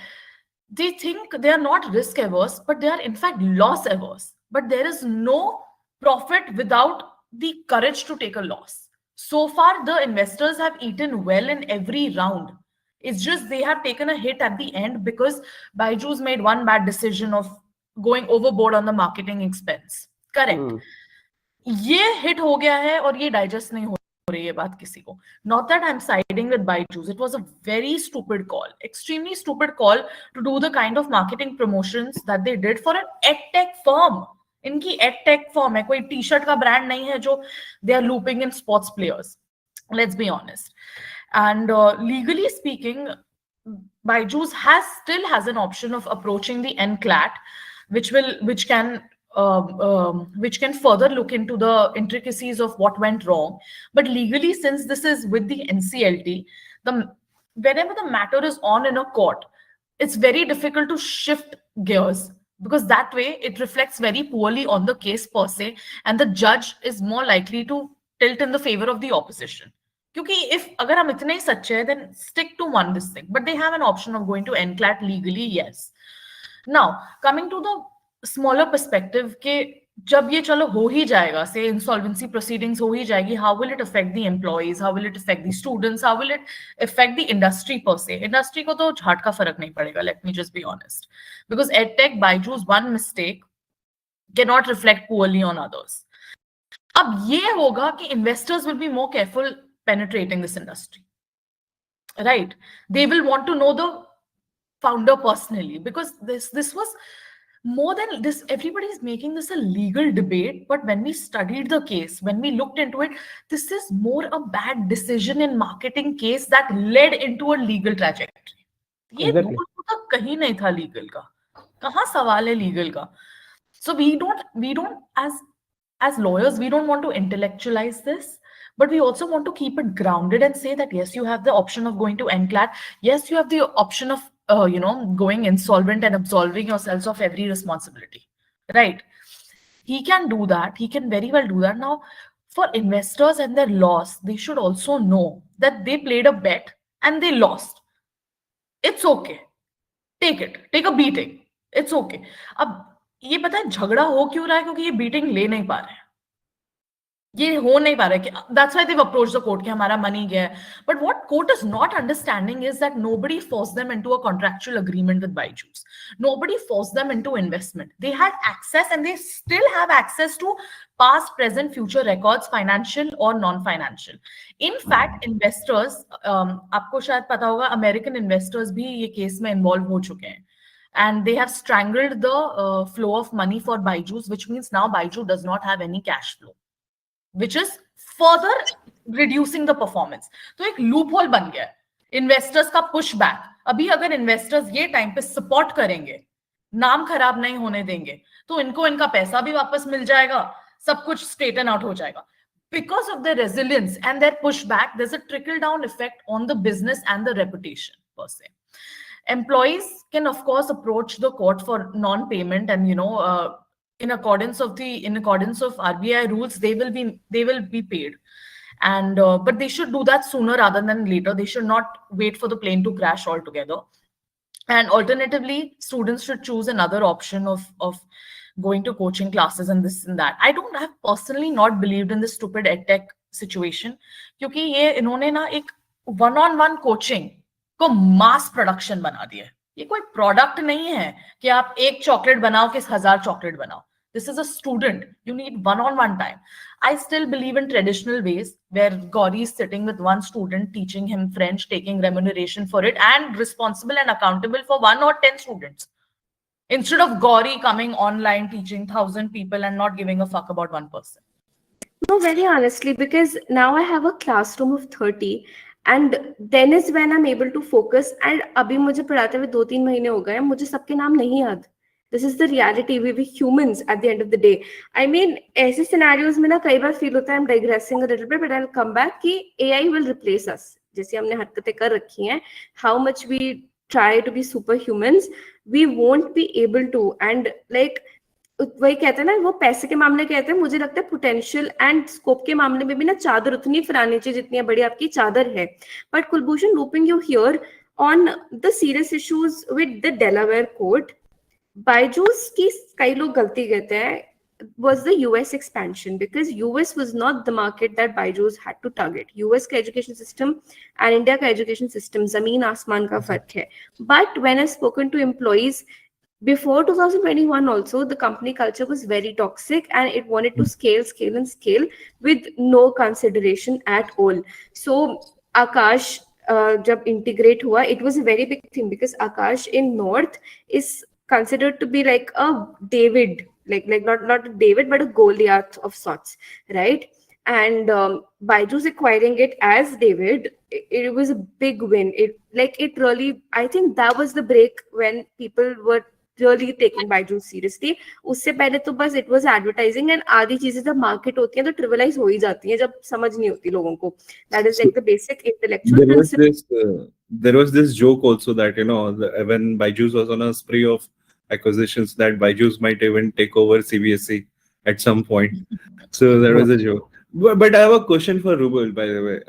they think they are not risk averse, but they are in fact loss averse. But there is no profit without the courage to take a loss. So far, the investors have eaten well in every round. It's just they have taken a hit at the end because BYJU'S made one bad decision of going overboard on the marketing expense. Correct. ये hit हो गया है और ये digest नहीं हो रही है बात किसी को. Not that I'm siding with BYJU'S. It was a very stupid call, extremely stupid call to do the kind of marketing promotions that they did for an edtech firm. इनकी edtech firm है, कोई t-shirt का brand नहीं है जो they are looping in sports players. Let's be honest. And legally speaking, BYJU'S still has an option of approaching the NCLAT, which can further look into the intricacies of what went wrong. But legally, since this is with the NCLT, whenever the matter is on in a court, it's very difficult to shift gears because that way it reflects very poorly on the case per se, and the judge is more likely to tilt in the favor of the opposition. Because if agar hum itne hi sache hai, then stick to one this thing. But they have an option of going to NCLAT legally, yes. Now, coming to the smaller perspective कि जब ये चलो हो ही जाएगा, say insolvency proceedings हो ही जाएगी, how will it affect the employees, how will it affect the students, how will it affect the industry per se? Industry को तो झाट का फर्क नहीं पड़ेगा, let me just be honest, because edtech BYJU'S one mistake cannot reflect poorly on others. अब ये होगा कि investors will be more careful penetrating this industry, right? They will want to know the founder personally because this was more than this. Everybody is making this a legal debate, but when we studied the case, when we looked into it, this is more a bad decision in marketing case that led into a legal trajectory. ये दूर तक कहीं नहीं था legal का, कहाँ सवाल है legal का? So we don't as lawyers, we don't want to intellectualize this, but we also want to keep it grounded and say that yes, you have the option of going to NCLAT, yes, you have the option of going insolvent and absolving yourselves of every responsibility, right? He can do that. He can very well do that. Now, for investors and their loss, they should also know that they played a bet and they lost. It's okay. Take it. Take a beating. It's okay. अब ये पता है झगड़ा हो क्यों रहा है? क्योंकि ये beating ले नहीं पा रहे हैं. ये हो नहीं पा रहा है कि that's why they've approached the court कि हमारा money गया है. But what court is not understanding is that nobody forced them into a contractual agreement with BYJU'S. Nobody forced them into investment. They had access and they still have access to past, present, future records, financial or non-financial. In fact, investors, आपको शायद पता होगा, American investors भी ये case में involved हो चुके हैं. And they have strangled the flow of money for BYJU'S, which means now BYJU'S does not have any cash flow, which is further reducing the performance. तो एक loophole बन गया है. Investors का pushback. अभी अगर investors ये time पे support करेंगे, नाम खराब नहीं होने देंगे, तो इनको इनका पैसा भी वापस मिल जाएगा, सब कुछ straighten out हो जाएगा. Because of their resilience and their pushback, there's a trickle down effect on the business and the reputation per se. Employees can of course approach the court for non-payment, and in accordance of RBI rules, they will be paid, and but they should do that sooner rather than later. They should not wait for the plane to crash altogether. And alternatively, students should choose another option of going to coaching classes and this and that. I have personally not believed in this stupid edtech situation, क्योंकि ये इन्होंने ना एक one-on-one coaching को mass production बना दिया है. ये कोई product नहीं है कि आप एक chocolate बनाओ कि 1000 chocolate बनाओ. This is a student. You need one-on-one time. I still believe in traditional ways where Gauri is sitting with one student, teaching him French, taking remuneration for it, and responsible and accountable for 1 or 10 students. Instead of Gauri coming online, teaching 1,000 people and not giving a fuck about one person. No, very honestly, because now I have a classroom of 30. And then is when I'm able to focus. And अभी मुझे पढ़ाते हुए 2-3 महीने हो गए, मुझे सबके नाम नहीं याद. This is the reality. We humans at the end of the day. I mean, ऐसे scenarios में ना कई बार feel होता है, I'm digressing a little bit, but I'll come back कि AI will replace us. जैसे हमने हरकतें कर रखी हैं, how much we try to be superhumans, we won't be able to. And like वही कहते हैं ना, वो पैसे के मामले कहते हैं, मुझे लगता है पोटेंशियल एंड स्कोप के मामले में भी ना चादर उतनी फैलानी चाहिए जितनी बड़ी आपकी चादर है. But Kulbhushan, looping you here on the serious issues with the Delaware court, Byju's की कई लोग गलती कहते हैं was the US expansion, because US was not the market that BYJU'S had to target. US का education system and India का education system जमीन आसमान का फर्क है. But when I've spoken to employees before 2021 also, the company culture was very toxic and it wanted to scale with no consideration at all. So Akash jab integrate hua, it was a very big thing because Akash in North is considered to be like a David, like not a David, but a Goliath of sorts, right? And BYJU'S acquiring it as David, it was a big win. It really, I think that was the break when people were really taking BYJU'S seriously. उससे पहले तो बस it was advertising, and आधी चीजें जब market होती हैं तो trivialize हो ही जाती हैं जब समझ नहीं होती लोगों को. That is like the basic intellectual principle. There was this joke also that, when BYJU'S was on a spree of acquisitions, that BYJU'S might even take over CBSE at some point. So there was a joke. But I have a question for Rubal, by the way.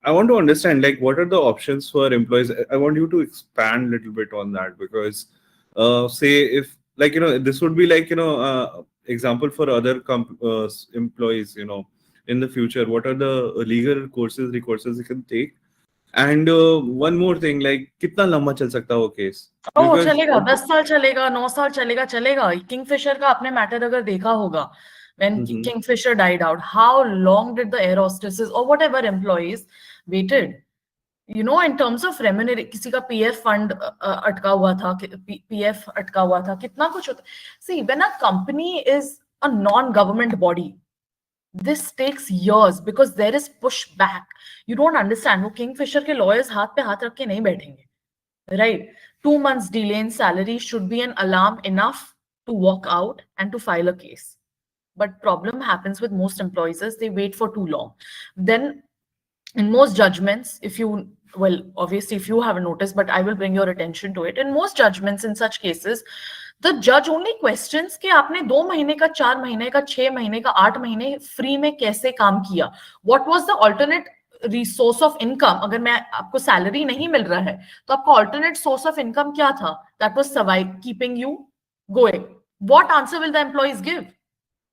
I want to understand, like, what are the options for employees? I want you to expand a little bit on that, because say if, like, this would be like, example for other employees, in the future, what are the legal recourses you can take? And one more thing, like, कितना लंबा चल सकता है वो case? चलेगा 10 साल चलेगा, 9 साल चलेगा. किंगफिशर का आपने मैटर अगर देखा होगा, when Kingfisher died out, how long did the air hostesses or whatever employees waited? In terms of remuneration, किसी का PF fund अटका हुआ था, PF अटका हुआ था, कितना कुछ होता. See, when a company is a non-government body, this takes years because there is pushback. You don't understand. वो Kingfisher के lawyers हाथ पे हाथ रख के नहीं बैठेंगे, right? 2 months delay in salary should be an alarm enough to walk out and to file a case. But problem happens with most employees is they wait for too long. Then in most judgments, obviously if you haven't noticed, but I will bring your attention to it. In most judgments in such cases, the judge only questions कि आपने 2 महीने का, 4 महीने का, 6 महीने का, 8 महीने free में कैसे काम किया. What was the alternate resource of income? अगर मैं आपको सैलरी नहीं मिल रहा है तो आपका alternate source of income क्या था? That was keeping you going. What answer will the employees give?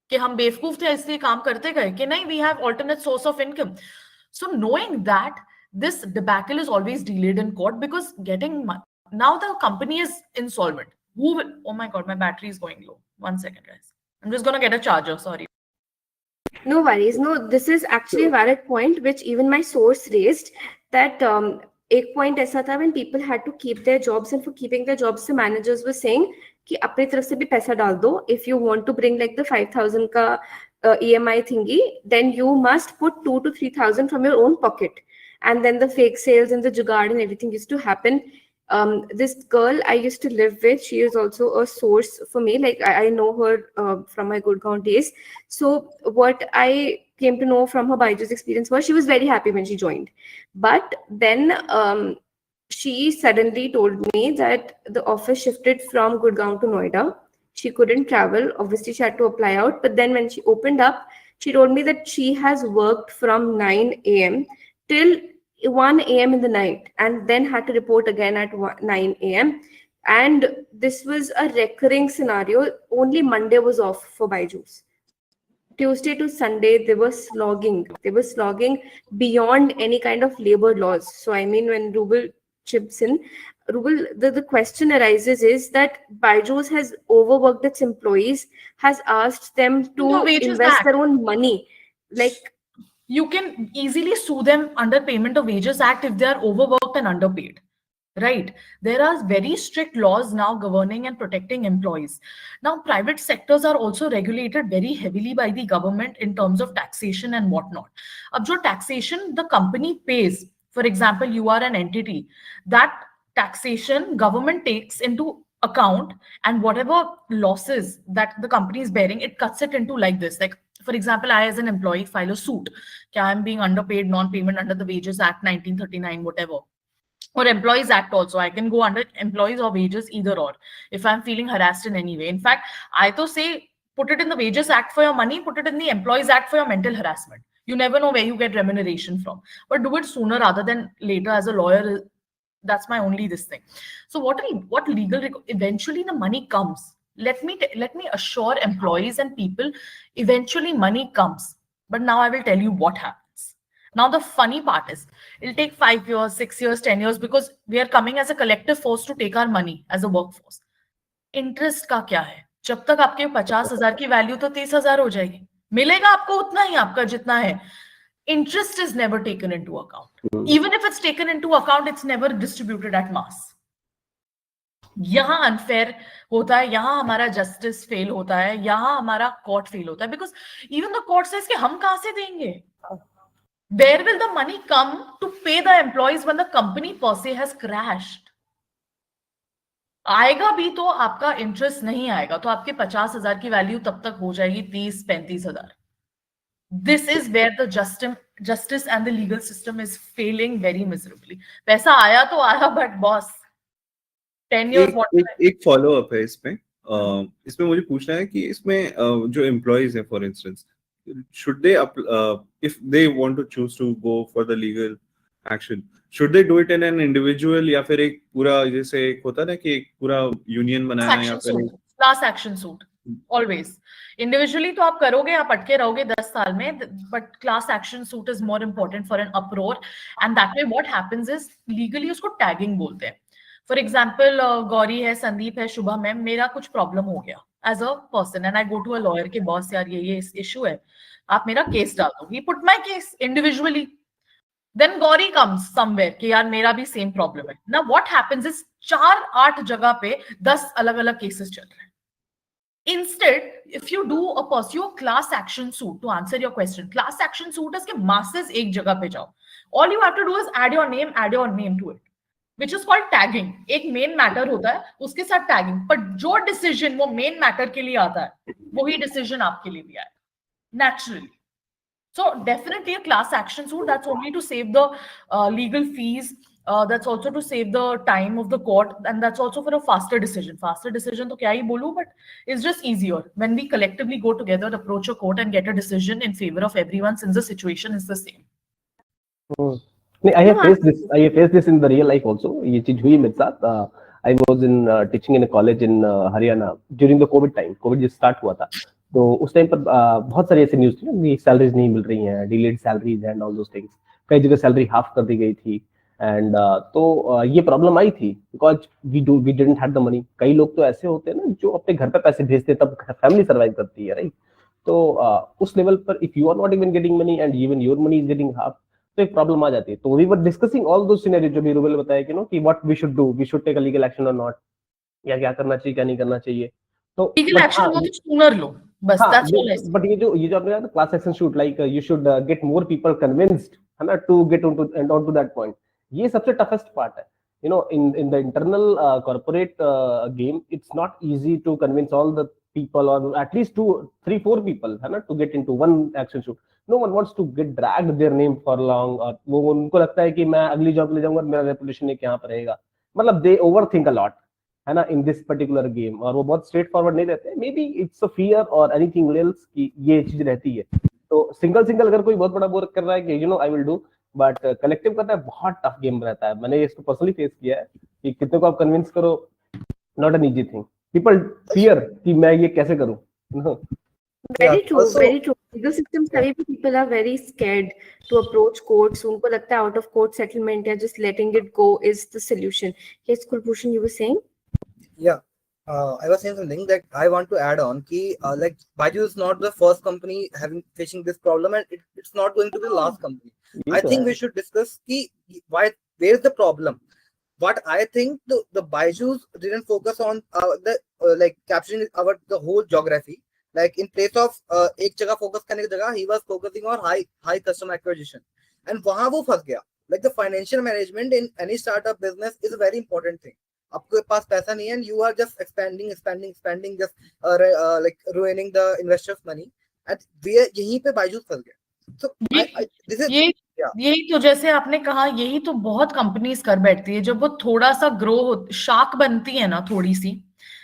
कि हम बेवकूफ थे इसलिए काम करते गए, कि नहीं, we have alternate source of income. So knowing that, this debacle is always delayed in court because now the company is insolvent. Who will? Oh my God, my battery is going low. 1 second, guys. I'm just gonna get a charger. Sorry. No worries. No, this is actually a valid point, which even my source raised, that एक point ऐसा था when people had to keep their jobs, and for keeping their jobs, the managers were saying कि अपनी तरफ से भी पैसा डाल दो. If you want to bring like the 5,000 का EMI thingy, then you must put 2,000 to 3,000 from your own pocket. And then the fake sales and the jugaad and everything used to happen. This girl I used to live with, she is also a source for me. Like I know her from my Gurgaon days. So what I came to know from her BYJU'S experience was she was very happy when she joined. But then she suddenly told me that the office shifted from Gurgaon to Noida. She couldn't travel. Obviously, she had to apply out. But then when she opened up, she told me that she has worked from 9 a.m. till 1 a.m. in the night, and then had to report again at 9 a.m. And this was a recurring scenario. Only Monday was off for BYJU'S. Tuesday to Sunday, they were slogging. They were slogging beyond any kind of labor laws. So, I mean, when Rubal chips in, Rubal, the question arises is that BYJU'S has overworked its employees, has asked them to invest their own money. Like, you can easily sue them under Payment of Wages Act if they are overworked and underpaid. Right. There are very strict laws now governing and protecting employees. Now, private sectors are also regulated very heavily by the government in terms of taxation and whatnot. Ab jo taxation the company pays, for example, you are an entity, that taxation government takes into account, and whatever losses that the company is bearing, it cuts it into like this. Like, for example, I as an employee file a suit. I am being underpaid, non-payment under the Wages Act 1939, whatever. Or Employees Act also. I can go under employees or wages, either or, if I'm feeling harassed in any way. In fact, I to say put it in the Wages Act for your money, put it in the Employees Act for your mental harassment. You never know where you get remuneration from. But do it sooner rather than later. As a lawyer, that's my only this thing. So what legal eventually the money comes. Let me assure employees and people, eventually money comes. But now I will tell you what happens. Now the funny part is, it'll take 5 years, 6 years, 10 years, because we are coming as a collective force to take our money as a workforce. Interest का क्या है? जब तक आपके 50,000 की value तो 30,000 हो जाएगी, मिलेगा आपको उतना ही आपका जितना है. Interest is never taken into account. Even if it's taken into account, it's never distributed at mass. यहाँ अनफेयर होता है, यहाँ हमारा जस्टिस फेल होता है, यहाँ हमारा कोर्ट फेल होता है, because even the court says कि हम कहां से देंगे? Where will the money come to pay the employees when the company per se has crashed? आएगा भी तो आपका इंटरेस्ट नहीं आएगा, तो आपके 50,000 की वैल्यू तब तक हो जाएगी 30-35,000. This is where the justice and the legal system is failing very miserably. पैसा आया तो आया, but boss, 10 years what? एक फॉलो अप है इसमें मुझे पूछना है कि इसमें जो एम्प्लॉइज है, for instance, should they if they want to choose to go for the legal action, should they do it in an individual या फिर एक पूरा, जैसे एक होता ना कि एक पूरा यूनियन बनाना है, या फिर class action suit? Always individually तो आप करोगे, आप अटके रहोगे 10 साल में, but class action suit is more important for an uproar. And that way what happens is, legally उसको टैगिंग बोलते हैं. फॉर एग्जाम्पल, गौरी है, संदीप है, शुभम है, मेरा कुछ प्रॉब्लम हो गया as a person, and I go to a lawyer के बॉस, यार ये इशू है, आप मेरा केस डाल दो. He put my case individually. Then Gauri comes somewhere कि यार मेरा भी सेम प्रॉब्लम है. ना व्हाट हैपेंस इज 4-8 जगह पे 10 अलग अलग केसेस चल रहे हैं. Instead, if you pursue a class action suit, to answer your question, class action suit is कि masses एक जगह पे जाओ. All you have to do is add your name to it, which is called tagging. एक main matter होता है, उसके साथ tagging. But जो decision वो main matter के लिए आता है, वही decision आपके लिए भी आएगा, naturally. So definitely a class action suit, that's only to save the legal fees. That's also to save the time of the court, and that's also for a faster decision. Faster decision to kya hi bolu, but it's just easier when we collectively go together, approach a court and get a decision in favor of everyone, since the situation is the same. I have faced this in the real life also. ये चीज हुई मेरे साथ. I was in teaching in a college in Haryana during the COVID time. COVID just start हुआ था, तो उस time पर बहुत सारी ऐसी न्यूज थी ना, सैलरीज नहीं मिल रही हैं, delayed salaries and all those things. कई जगह सैलरी हाफ कर दी गई थी. एंड तो ये प्रॉब्लम आई थी because we didn't have the money. कई लोग तो ऐसे होते हैं ना जो अपने घर पे पैसे भेजते तब फैमिली सर्वाइव करती है, राइट? तो उस लेवल पर if you are not even getting money and even your money is getting half, तो एक प्रॉब्लम आ जाती है. तो we were discussing all those scenario जो भी रूबल बताया कि नो कि what we should do, we should take a legal action और नॉट, या क्या करना चाहिए क्या नहीं करना चाहिए. तो लीगल एक्शन वो तो सूनर लो बस, दैट्स ऑल. बट ये जो आपने कहा class action suit, like you should get more people convinced, है ना, to get on to that point. ये सबसे टफेस्ट पार्ट है. You know, in the internal corporate game, it's not easy to convince all the people, or at least 2, 3, 4 people, है ना, to get into one action shoot. No one wants to get dragged their name for long, और वो उनको लगता है कि मैं अगली जॉब ले जाऊंगा, मेरा रेपुटेशन एक यहाँ पर रहेगा. मतलब they overthink a lot, है ना, in this particular game, और वो बहुत स्ट्रेट फॉरवर्ड नहीं रहते. May be it's a fear और एनीथिंग एल्स कि ये चीज रहती है. तो सिंगल अगर कोई बहुत बड़ा वर्क कर रहा है कि you no I will do, but collective करता है बहुत टफ गेम रहता है. मैंने इसको पर्सनली फेस किया है कि कितने को आप कन्विंस करो, not an easy thing. People fear कि मैं ये कैसे करूं. Very true, very true. Legal system सभी people are very scared to approach courts. उनको लगता है out of court settlement या just letting it go is the solution. Yes, Kulbhushan, you were saying? Yeah, I was saying something that I want to add on. Ki like BYJU'S is not the first company facing this problem, and it's not going to be the last company. I think we should discuss ki where is the problem. What I think the BYJU'S didn't focus on like capturing the whole geography. Like in place of एक जगह focus करने की जगह, he was focusing on high customer acquisition, and वहाँ वो फंस गया. Like the financial management in any startup business is a very important thing. आपके पास पैसा नहीं है and you are just expanding just like ruining the investors money and यहीं पे बायजूस फंस गया. So this is यही तो जैसे आपने कहा, यही तो बहुत कंपनीज कर बैठती है. जब वो थोड़ा सा ग्रो शार्क बनती है ना थोड़ी सी,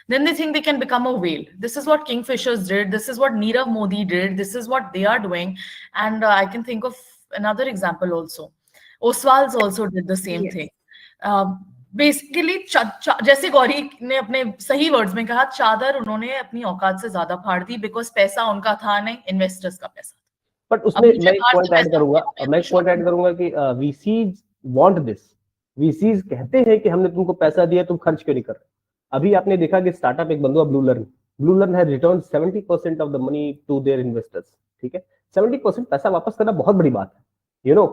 then they think they can become a whale. This is what Kingfishers did. This is what Nirav Modi did. This is what they are doing. And I can think of another example also. Oswald's also did the same Yes. thing. Basically जैसे गौरी ने अपने सही words में कहा, चादर उन्होंने अपनी औकात से ज्यादा फाड़ दी, बिकॉज पैसा उनका था नहीं, इन्वेस्टर्स का पैसा. बट उसमें मैं एक पॉइंट ऐड करूंगा कि वीसीज वांट दिस. वीसीज कहते हैं कि हमने तुमको पैसा दिया, तुम खर्च क्यों नहीं कर रहे. अभी आपने देखा कि स्टार्टअप एक बंदा BlueLearn has returned 70% of the money to their investors. ठीक है, 70% पैसा वापस करना बहुत बड़ी बात है. यू नो,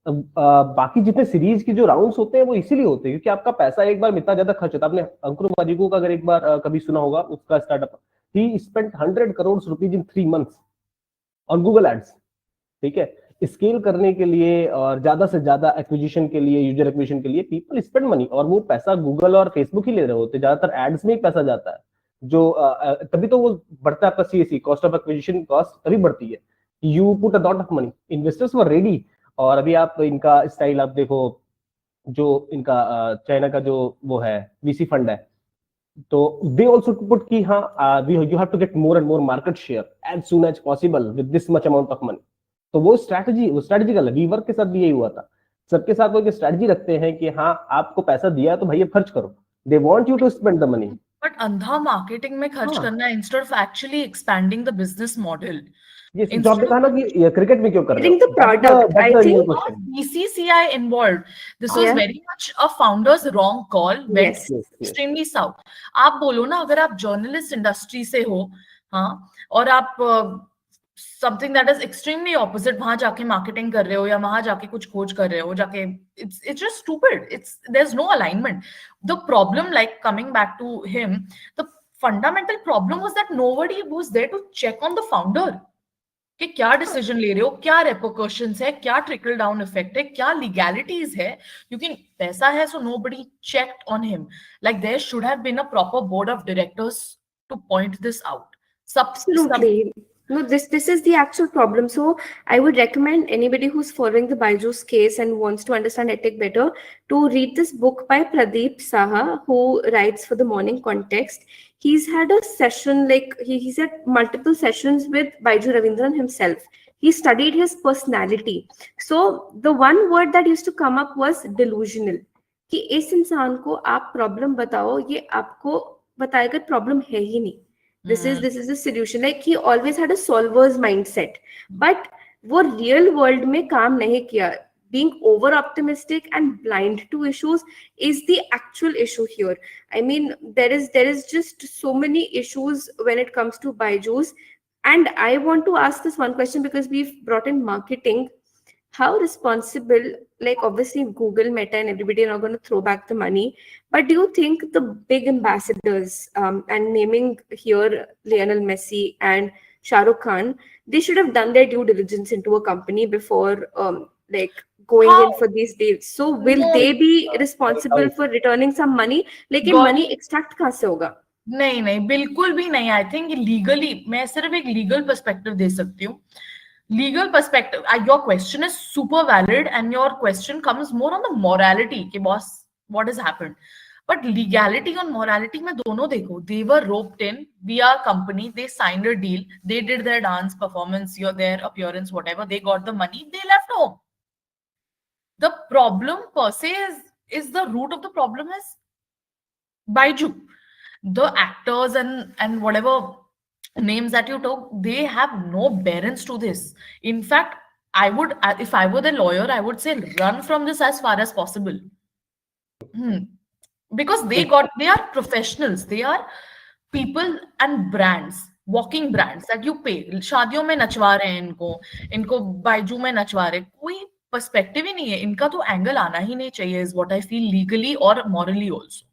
बाकी जितने सीरीज की जो राउंड्स होते हैं वो इसीलिए होते हैं क्योंकि आपका पैसा एक बार इतना ज्यादा खर्च होता है. आपने अंकुर वाजिको का अगर एक बार कभी सुना होगा, उसका startup, he spent 100 crore rupees in 3 months on Google ads. ठीक है, स्केल करने के लिए और ज्यादा से ज्यादा एक्विजिशन के लिए, यूजर एक्विजिशन के लिए पीपल स्पेंड मनी. और वो पैसा गूगल और फेसबुक ही ले रहे होते, ज्यादातर एड्स में ही पैसा जाता है. जो तभी तो वो बढ़ता है आपका CAC, cost of acquisition cost तभी बढ़ती है. You put a lot of money, investors were ready. और अभी आप इनका स्टाइल आप देखो, जो इनका चाइना का जो वो है वीसी फंड है, तो दे ऑल्सो पुट की हाँ you have to get more and more market share as soon as possible with this much amount of money. तो वो स्ट्रैटेजिकल है. वीवर्क के साथ भी यही हुआ था. सबके साथ वो एक स्ट्रैटेजी रखते हैं कि हाँ आपको पैसा दिया तो भैया खर्च करो. They want you to spend the money. But अंधा मार्केटिंग में खर्च करना instead of actually expanding the business model. जो आपने कहा ना कि क्रिकेट में क्यों कर रहे हो, the product, I think BCCI involved. This was very much a founder's wrong call. Yes. Extremely south. आप बोलो ना, अगर आप जर्नलिस्ट इंडस्ट्री से हो, हाँ, और आप something that is extremely opposite वहां जाके मार्केटिंग कर रहे हो या वहां जाके कुछ खोज कर रहे हो, जाके it's just stupid. There's no alignment. The problem, like coming back to him, the fundamental problem was that nobody was there to check on the founder. कि क्या डिसीजन ले रहे हो, क्या रेपोकर्शंस है, क्या ट्रिकल डाउन इफेक्ट है, क्या लीगैलिटीज है. क्योंकि पैसा है, so nobody checked on him. Like there should have been a proper board of directors to point this out. Absolutely. No, this is the actual problem. So I would recommend anybody who's following the BYJU'S case and wants to understand Edtech better to read this book by Pradeep Saha, who writes for the Morning Context. He's had a session, like he's had multiple sessions with Baiju Ravindran himself. He studied his personality. So the one word that used to come up was delusional. कि इस इंसान को आप problem बताओ, ये आपको बताएगा problem है ही नहीं. This is the solution. Like he always had a solver's mindset, but वो real world में काम नहीं किया. Being over optimistic and blind to issues is the actual issue here. I mean, there is just so many issues when it comes to BYJU'S. And I want to ask this one question because we've brought in marketing. How responsible, like obviously Google, Meta and everybody are not going to throw back the money, but do you think the big ambassadors, and naming here Lionel Messi and Shah Rukh Khan, they should have done their due diligence into a company before like going in for these deals? So will they be responsible for returning some money? Like ये money extract कहाँ से होगा? नहीं, बिल्कुल भी नहीं. I think legally, मैं सिर्फ एक लीगल पर्सपेक्टिव दे सकती हूँ. Legal perspective, your question is super valid and your question comes more on the morality कि boss, what has happened. But legality and morality में दोनों देखो. They were roped in, we are company, they signed a deal, they did their dance performance, their appearance, whatever, they got the money, they left home. The problem per se is the root of the problem is BYJU. The actors and whatever names that you took, they have no bearance to this. In fact, if I were the lawyer, I would say run from this as far as possible. Because they are professionals. They are people and brands, walking brands that you pay. शादियों में नचवा रहे हैं इनको BYJU में नचवा रहे. कोई perspective ही नहीं है. इनका तो एंगल आना ही नहीं चाहिए, is what I feel, legally or morally also.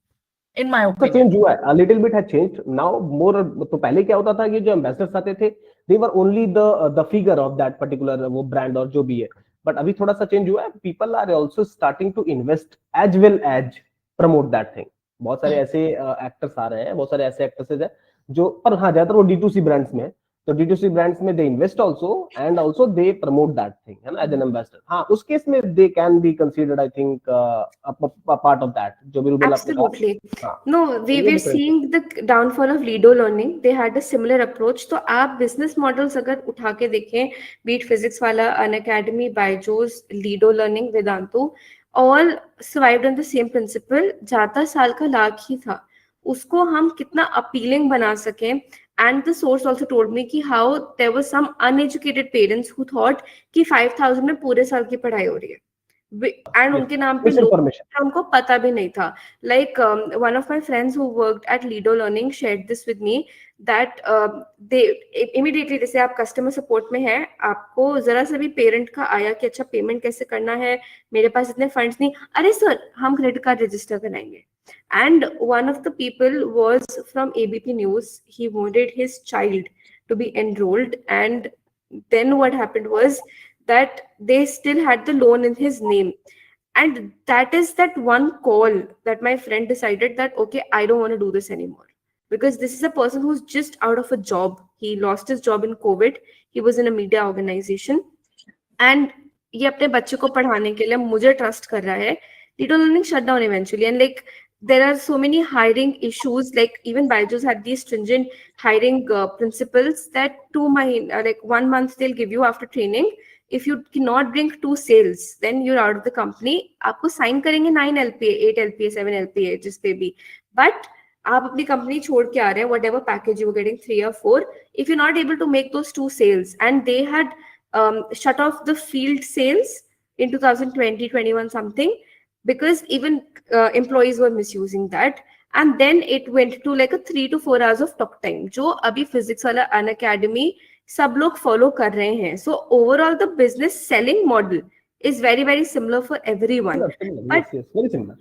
In my opinion, change हुआ है, a little bit has changed now more. तो पहले क्या होता था कि जो एम्बेसडर्स आते थे, they were only the figure of that particular वो ब्रांड और जो भी है. बट अभी थोड़ा सा चेंज हुआ है. People are also starting to invest as well as promote that thing. बहुत सारे ऐसे एक्टर्स आ रहे हैं, बहुत सारे ऐसे एक्ट्रेसेस है जो, पर हाँ ज्यादातर वो D2C ब्रांड्स में है, तो D2C ब्रांड्स में they invest also and also they promote that thing, है ना, एज एन एम्बेसडर। हाँ उस केस में they can be considered I think part of that, जो भी रूबल आपने कहा। Absolutely. हाँ No, we ये were difference है। seeing the downfall of Lido learning. They had a similar approach. तो आप business models अगर उठा के देखें, be it physics वाला, Unacademy, BYJU'S, Lido learning, Vedantu, all survived on the same principle. जाता साल का लाख ही था, उसको हम कितना appealing बना सकें. And the source also told me कि how there was some uneducated parents who thought कि 5,000 में पूरे साल की पढ़ाई हो रही है. एंड उनके नाम पे लोग, Misinformation. उनको पता भी नहीं था. Like one of my friends who worked at Lido Learning shared this with me that they immediately, जैसे आप कस्टमर सपोर्ट में हैं, आपको जरा सा भी पेरेंट का आया कि अच्छा पेमेंट कैसे करना है, मेरे पास इतने फंड्स नहीं, अरे सर हम क्रेडिट कार्ड रजिस्टर कराएंगे. And one of the people was from ABP News. He wanted his child to be enrolled, and then what happened was that they still had the loan in his name. And that is that one call that my friend decided that, okay, I don't want to do this anymore. Because this is a person who's just out of a job. He lost his job in COVID. He was in a media organization. And ये अपने बच्चे को पढ़ाने के लिए मुझे trust कर रहा है. Lido Learning shut down eventually. And like, there are so many hiring issues. Like even BYJU'S had these stringent hiring principles that like 1 month they'll give you after training. If you cannot bring 2 sales, then you're out of the company. आपको sign करेंगे 9 LPA, 8 LPA, 7 LPA, जिस पे भी. But आप अपनी company छोड़ के आ रहे हैं, whatever package you were getting 3 or 4, if you're not able to make those 2 sales, and they had shut off the field sales in 2020-21 something, because even employees were misusing that. And then it went to like a 3 to 4 hours of talk time, जो अभी physics वाला Unacademy सब लोग follow कर रहे हैं. So overall the business selling model is very, very similar for everyone. Yes, very similar.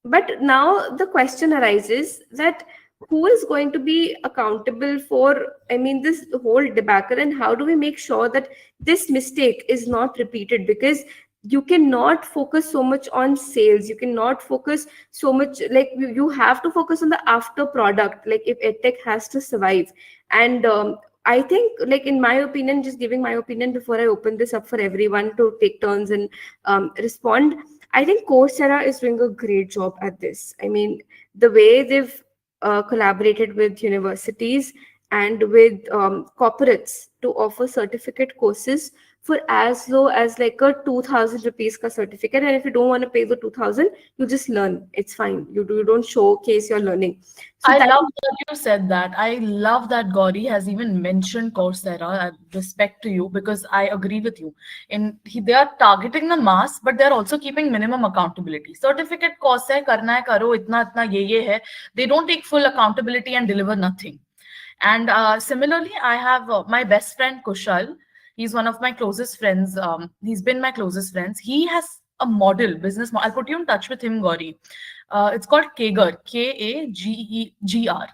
But now the question arises that who is going to be accountable for, I mean, this whole debacle, and how do we make sure that this mistake is not repeated? Because you cannot focus so much on sales. You cannot focus so much, like you have to focus on the after product, like if EdTech has to survive. And I think, like in my opinion, just giving my opinion before I open this up for everyone to take turns and respond, I think Coursera is doing a great job at this. I mean, the way they've collaborated with universities and with corporates to offer certificate courses for as low as like a 2,000 rupees ka certificate. And if you don't want to pay the 2,000, you just learn. It's fine. You don't showcase your learning. So I love that you said that. I love that Gauri has even mentioned Coursera. Respect to you, because I agree with you. They are targeting the mass, but they're also keeping minimum accountability. Certificate course hai, karna hai, karo, itna ye hai. They don't take full accountability and deliver nothing. And similarly, I have my best friend Kushal. He's one of my closest friends. He's been my closest friends. He has a business model. I'll put you in touch with him, Gauri. It's called Kager, Kagegr.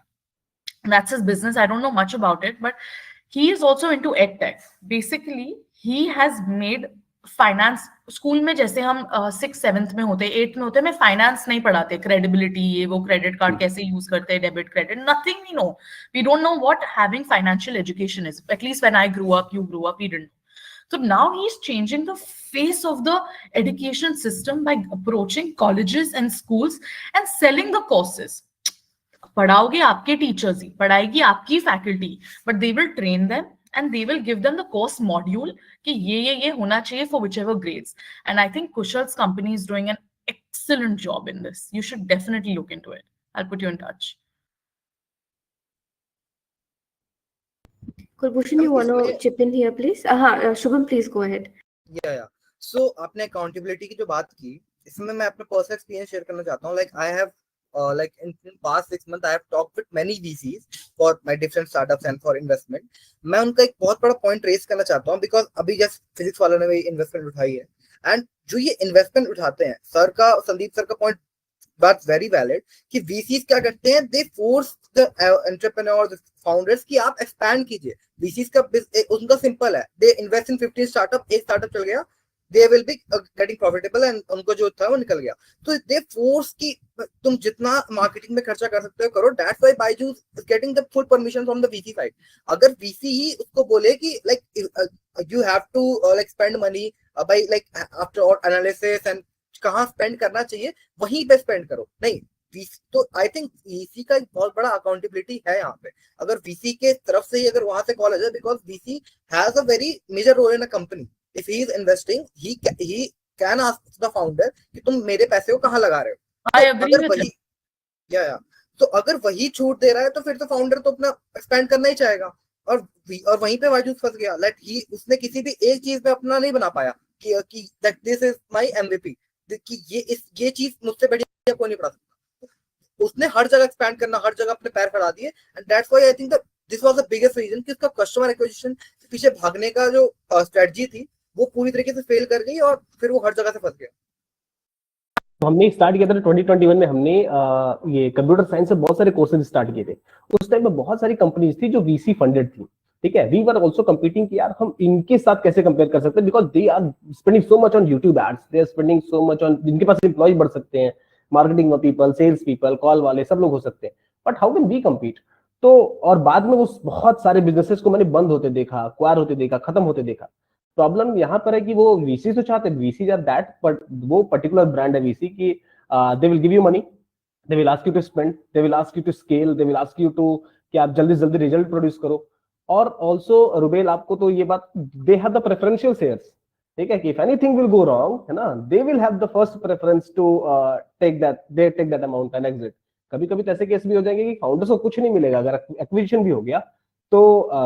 That's his business. I don't know much about it, but he is also into EdTech. Basically, he has made finance. School में जैसे हम 6th 7th में होते, 8th में होते, मैं finance नहीं पढ़ाते, क्रेडिबिलिटी, ये वो, क्रेडिट कार्ड कैसे यूज करते हैं, debit credit, nothing we know. We don't know what having financial education is. At least when I grew up, you grew up, we didn't. So now he's changing the face of the education system by approaching colleges and schools and selling the courses. पढ़ाओगे आपके teachers ही, पढ़ाएगी आपकी faculty, but they will train them and they will give them the course module कि ये होना चाहिए for whichever grades. And I think Kushal's company is doing an excellent job in this. You should definitely look into it. I'll put you in touch. Kulbhushan, you want to chip in here, please? Shubham, please go ahead. Yeah. So आपने accountability की जो बात की, इसमें मैं अपना personal experience share करना चाहता हूँ. Like I have like in past 6 months I have talked with many VCs for my different startups and for investment. मैं उनका एक बहुत बड़ा point raise करना चाहता हूँ, because अभी जस्ट physics वालों ने भी investment उठाई है, and जो ये investment उठाते हैं, संदीप सर का point that's very valid कि VCs क्या करते हैं, they force the entrepreneurs, the founders कि आप expand कीजिए. VCs का उनका simple है, they invest in 15 startup, एक startup चल गया, they will be getting profitable and उनको जो था वो निकल गया. तो they force कि तुम जितना marketing में खर्चा कर सकते हो करो. That's why BYJU'S is getting the full permission from the VC side. अगर VC ही उसको बोले कि like you have to like spend money by like after all analysis and कहाँ spend करना चाहिए वहीं पे spend करो. नहीं तो आई थिंक VC का एक बहुत बड़ा अकाउंटेबिलिटी है यहाँ पे. अगर VC के तरफ से ही अगर वहां से कॉल आ जाए, because VC has a very major role in a company. If he is investing he can ask the founder कि तुम मेरे पैसे को कहाँ लगा रहे हो. I agree अगर with वही या तो अगर वही छूट दे रहा है तो फिर तो फाउंडर तो अपना एक्सपेंड करना ही चाहेगा. और वहीं पे BYJU'S फंस गया. लाइक ही उसने किसी भी एक चीज पे अपना नहीं बना पाया कि that this is my MVP, कि ये चीज मुझसे बढ़िया कोई नहीं पढ़ा सकता. उसने हर जगह एक्सपैंड करना, हर जगह अपने पैर फैला दिए. And that's why I think this was the biggest reason कि उसका कस्टमर एक्विजिशन के पीछे भागने का जो स्ट्रेटजी थी वो पूरी तरीके से फेल कर गई और फिर वो हर जगह से फंस गया. तो हमने स्टार्ट किया था 2021 में. हमने ये कंप्यूटर साइंस से बहुत सारे कोर्सेज स्टार्ट किए थे. उस टाइम में बहुत सारी कंपनीज थी जो VC फंडेड थी. ठीक है, वी वर आल्सो कंपीटिंग कि यार हम इनके साथ कैसे कंपेयर कर सकते हैं, because they are spending so much on YouTube ads, they are spending so much on, जिनके पास एम्प्लॉय बढ़ सकते हैं, marketing people, sales people, call वाले सब लोग हो सकते हैं. But how can we compete? तो और बाद में वो बहुत सारे बिजनेसेस को मैंने बंद होते देखा, एक्वायर होते देखा, खत्म होते देखा. प्रॉब्लम यहाँ पर है कि वो VC तो चाहते हैं, VC आर दैट, बट वो पर्टिकुलर ब्रांड है VC की, they will give you money, they will ask you to spend, they will ask you to scale, they will ask you to कि आप जल्दी जल्दी रिजल्ट प्रोड्यूस करो. और also Rubel आपको तो ये बात, they have the preferential shares. ठीक है, कि if anything will go wrong, है ना, they will have the first preference to take that amount and exit. कभी कभी तो ऐसे केस भी हो जाएंगे कि फाउंडर्स को कुछ नहीं मिलेगा. अगर एक्विजिशन भी हो गया तो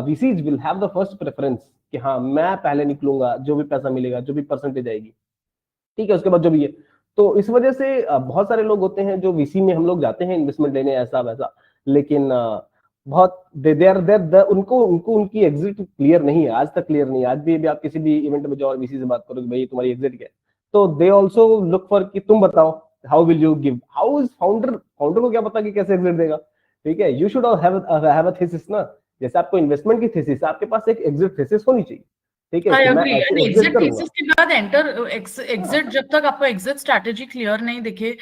VCs will have the first preference कि हाँ मैं पहले निकलूंगा, जो भी पैसा मिलेगा, जो भी परसेंटेज आएगी. ठीक है, उसके बाद जो भी है. तो इस वजह से बहुत सारे लोग होते हैं जो VC में हम लोग जाते हैं इन्वेस्टमेंट लेने, ऐसा वैसा, लेकिन बहुत उनको उनकी एग्जिट क्लियर नहीं है, आज तक क्लियर नहीं है. आज भी आप किसी भी इवेंट में जाओ और VC से बात करो कि भाई तुम्हारी एग्जिट क्या है, तो दे ऑल्सो लुक फॉर कि तुम बताओ how will you give, how is founder को क्या पता कि कैसे एग्जिट देगा. ठीक है, you should have a thesis ना. जैसे आपको इन्वेस्टमेंट की थीसिस, आपके पास एक एग्जिट थीसिस होनी चाहिए. ठीक है, I कि मैं agree. ऐसे And एग्जिट exit करूंगा. thesis के बाद exit जब तक आपको exit strategy clear नहीं दिखे,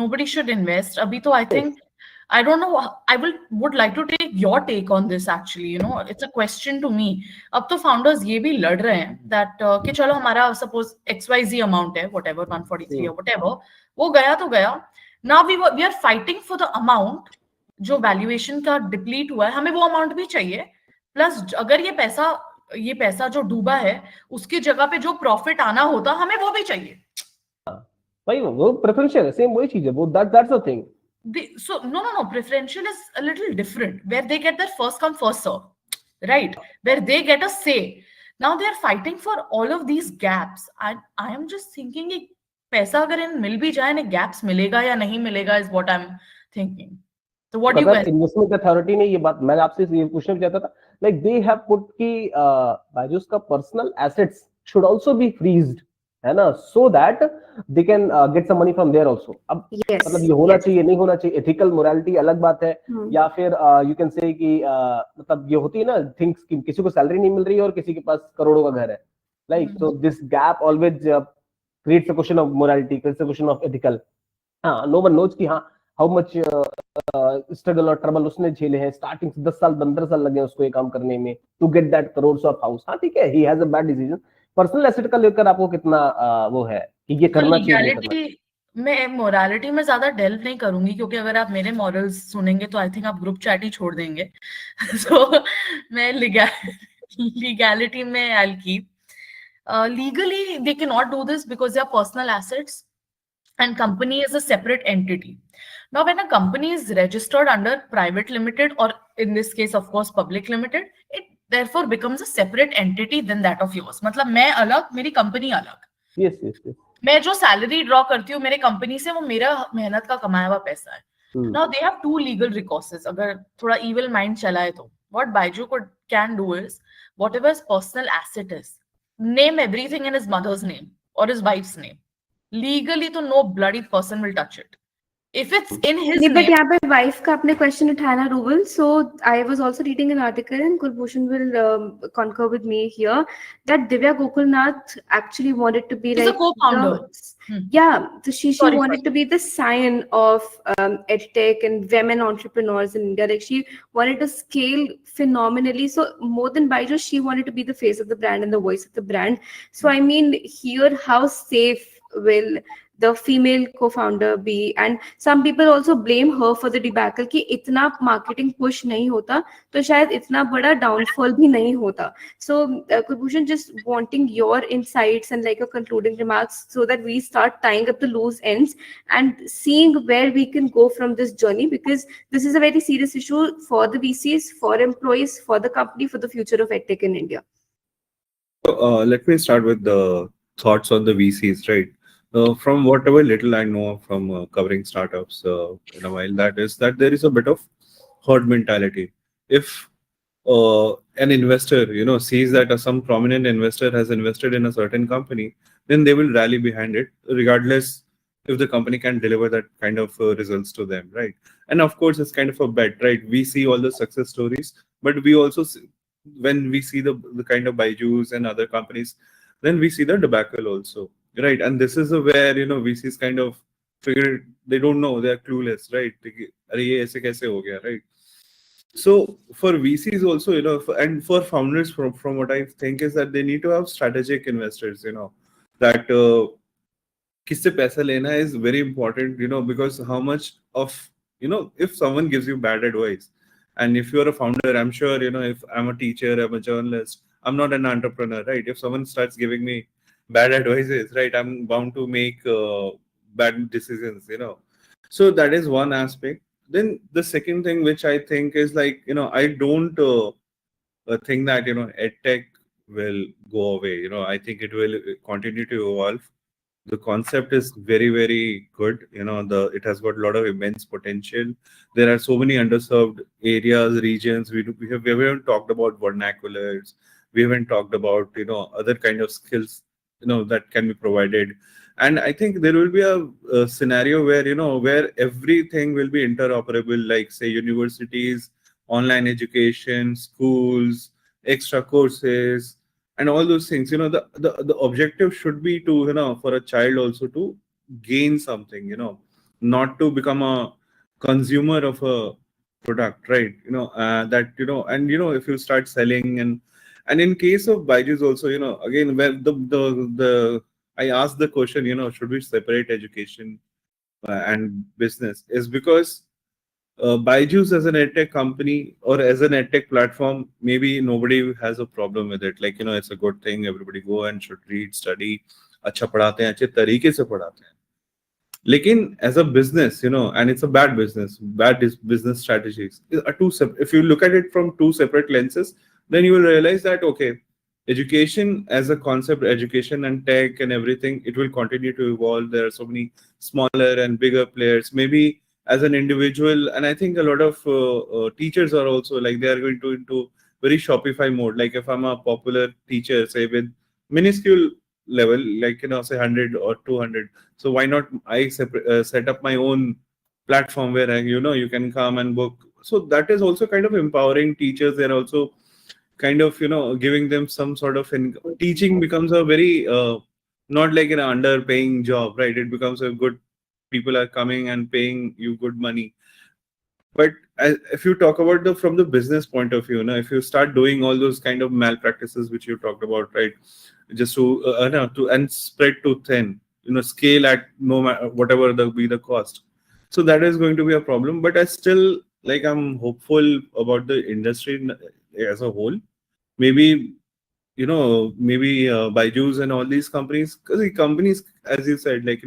nobody should invest. अभी तो I think, I don't know, I would like to take your take on this actually. You know, it's a question to me. अब तो founders ये भी लड़ रहे हैं that कि चलो हमारा suppose XYZ amount है, whatever 143 or whatever, वो गया तो गया. Now we are fighting for the amount जो valuation का deplete हुआ है, हमें वो amount भी चाहिए. Plus अगर ये पैसा जो डूबा है उसकी जगह पे जो प्रॉफिट आना होता हमें वो भी चाहिए. भाई वो प्रेफरेंशियल है, सेम वही चीज है वो, that's the thing. So no, preferential is a little different, where they get their first come first serve, right, where they get a say. Now they are fighting for all of these gaps, and I am just thinking कि पैसा अगर इन मिल भी जाए ना, gaps मिलेगा या नहीं मिलेगा is what I'm thinking. So what do you guys? Investment authority ने ये बात, मैं आपसे ये पूछना चाहता था, लाइक दे हैव पुट कि BYJU'S का personal assets should also be freezed, है ना, so that they can get some money from there also. अब मतलब ये होना चाहिए, नहीं होना चाहिए, एथिकल मोरालिटी अलग बात है. या फिर यू कैन से कि मतलब ये होती है ना थिंग्स कि किसी को सैलरी नहीं मिल रही है और किसी के पास करोड़ों का घर है, like so this gap always creates a question of morality, creates a question of ethical. हाँ, नो वन नोज कि हाँ हाउ मच स्ट्रगल और ट्रबल उसने झेले हैं. स्टार्टिंग से 10 साल 15 साल लगे उसको ये काम करने में to get that crores of house. हाँ ठीक है, he has a bad decision. Personal asset का लेकर आपको कितना वो है कि ये करना चाहिए. मैं मोरालिटी में ज्यादा डेल्व नहीं करूंगी, क्योंकि अगर आप मेरे मॉरल्स सुनेंगे तो आई थिंक आप ग्रुप चैट ही छोड़ देंगे. सो मैं लीगैलिटी में I will keep. Legally they can not do this because they are personal assets and company is a separate entity. Now when a company is registered under private limited, or in this case of course public limited, it therefore becomes a separate entity than that of yours. मतलब मैं अलग, मेरी company अलग. yes. मैं जो salary draw करती हूँ मेरे कंपनी से, वो मेरा मेहनत का कमाया हुआ पैसा है. Now they have two legal recourses. अगर थोड़ा evil mind चला है तो what BYJU can do is, whatever his personal asset is, name everything in his mother's name or his wife's name. Legally, तो no bloody person will touch it. If it's in his नहीं, but name, यहाँ पे wife का आपने question उठाया ना, Ruble. So I was also reading an article, and Kulbhushan will concur with me here, that Divya Gokulnath actually wanted to be he's a like co-founder. yeah, so she Sorry, wanted to be the scion of edtech and women entrepreneurs in India. Like she wanted to scale phenomenally. So more than BYJU'S, she wanted to be the face of the brand and the voice of the brand. So I mean, here, how safe will the female co-founder be? And some people also blame her for the debacle कि इतना marketing push नहीं होता तो शायद इतना बड़ा downfall भी नहीं होता. So Kulbhushan, just wanting your insights and like your concluding remarks so that we start tying up the loose ends and seeing where we can go from this journey, because this is a very serious issue for the VCs, for employees, for the company, for the future of edtech in India. Let me start with the thoughts on the VCs, right? From whatever little I know from covering startups in a while, that is that there is a bit of herd mentality. If an investor, sees that some prominent investor has invested in a certain company, then they will rally behind it, regardless if the company can deliver that kind of results to them, right? And of course, it's kind of a bet, right? We see all the success stories, but we also see, when we see the kind of BYJU'S and other companies, then we see the debacle also, right? And this is where VCs kind of figure they don't know, they're clueless, right? "Arey, ye aise kaise ho gaya," right? So for VCs also, and for founders, from what I think is that they need to have strategic investors, that किससे पैसा लेना is very important, because how much of, if someone gives you bad advice, and if you're a founder, I'm sure, if I'm a teacher, I'm a journalist, I'm not an entrepreneur, right? If someone starts giving me bad advices, right, I'm bound to make bad decisions, So that is one aspect. Then the second thing, which I think is like, I don't think that, edtech will go away. I think it will continue to evolve. The concept is very, very good. It has got a lot of immense potential. There are so many underserved areas, regions. We haven't talked about vernaculars. We haven't talked about other kind of skills that can be provided. And I think there will be a scenario where where everything will be interoperable, like say universities, online education, schools, extra courses, and all those things. The objective should be to for a child also to gain something, not to become a consumer of a product, right? That and if you start selling, and in case of BYJU'S also, again, where the I asked the question, should we separate education and business, is because BYJU'S as an edtech company or as an edtech platform, maybe nobody has a problem with it. Like, it's a good thing. Everybody go and should read, study. अच्छा पढ़ाते हैं, अच्छे तरीके से पढ़ाते हैं. Lekin as a business, and it's a bad business, business strategies are if you look at it from two separate lenses, then you will realize that, okay, education as a concept, education and tech and everything, it will continue to evolve. There are so many smaller and bigger players. Maybe as an individual, and I think a lot of teachers are also like, they are going to into very Shopify mode. Like if I'm a popular teacher, say with minuscule level, like say 100 or 200, so why not I set up my own platform where you can come and book. So that is also kind of empowering teachers. They're also kind of giving them some sort of teaching becomes a very not like an underpaying job, right? It becomes a good, people are coming and paying you good money. But if you talk about from the business point of view, if you start doing all those kind of malpractices which you talked about, right, just to and spread too thin, scale at no matter whatever be the cost, so that is going to be a problem. But I still, like, I'm hopeful about the industry as a whole. Maybe maybe BYJU'S and all these companies, because the companies, as you said, like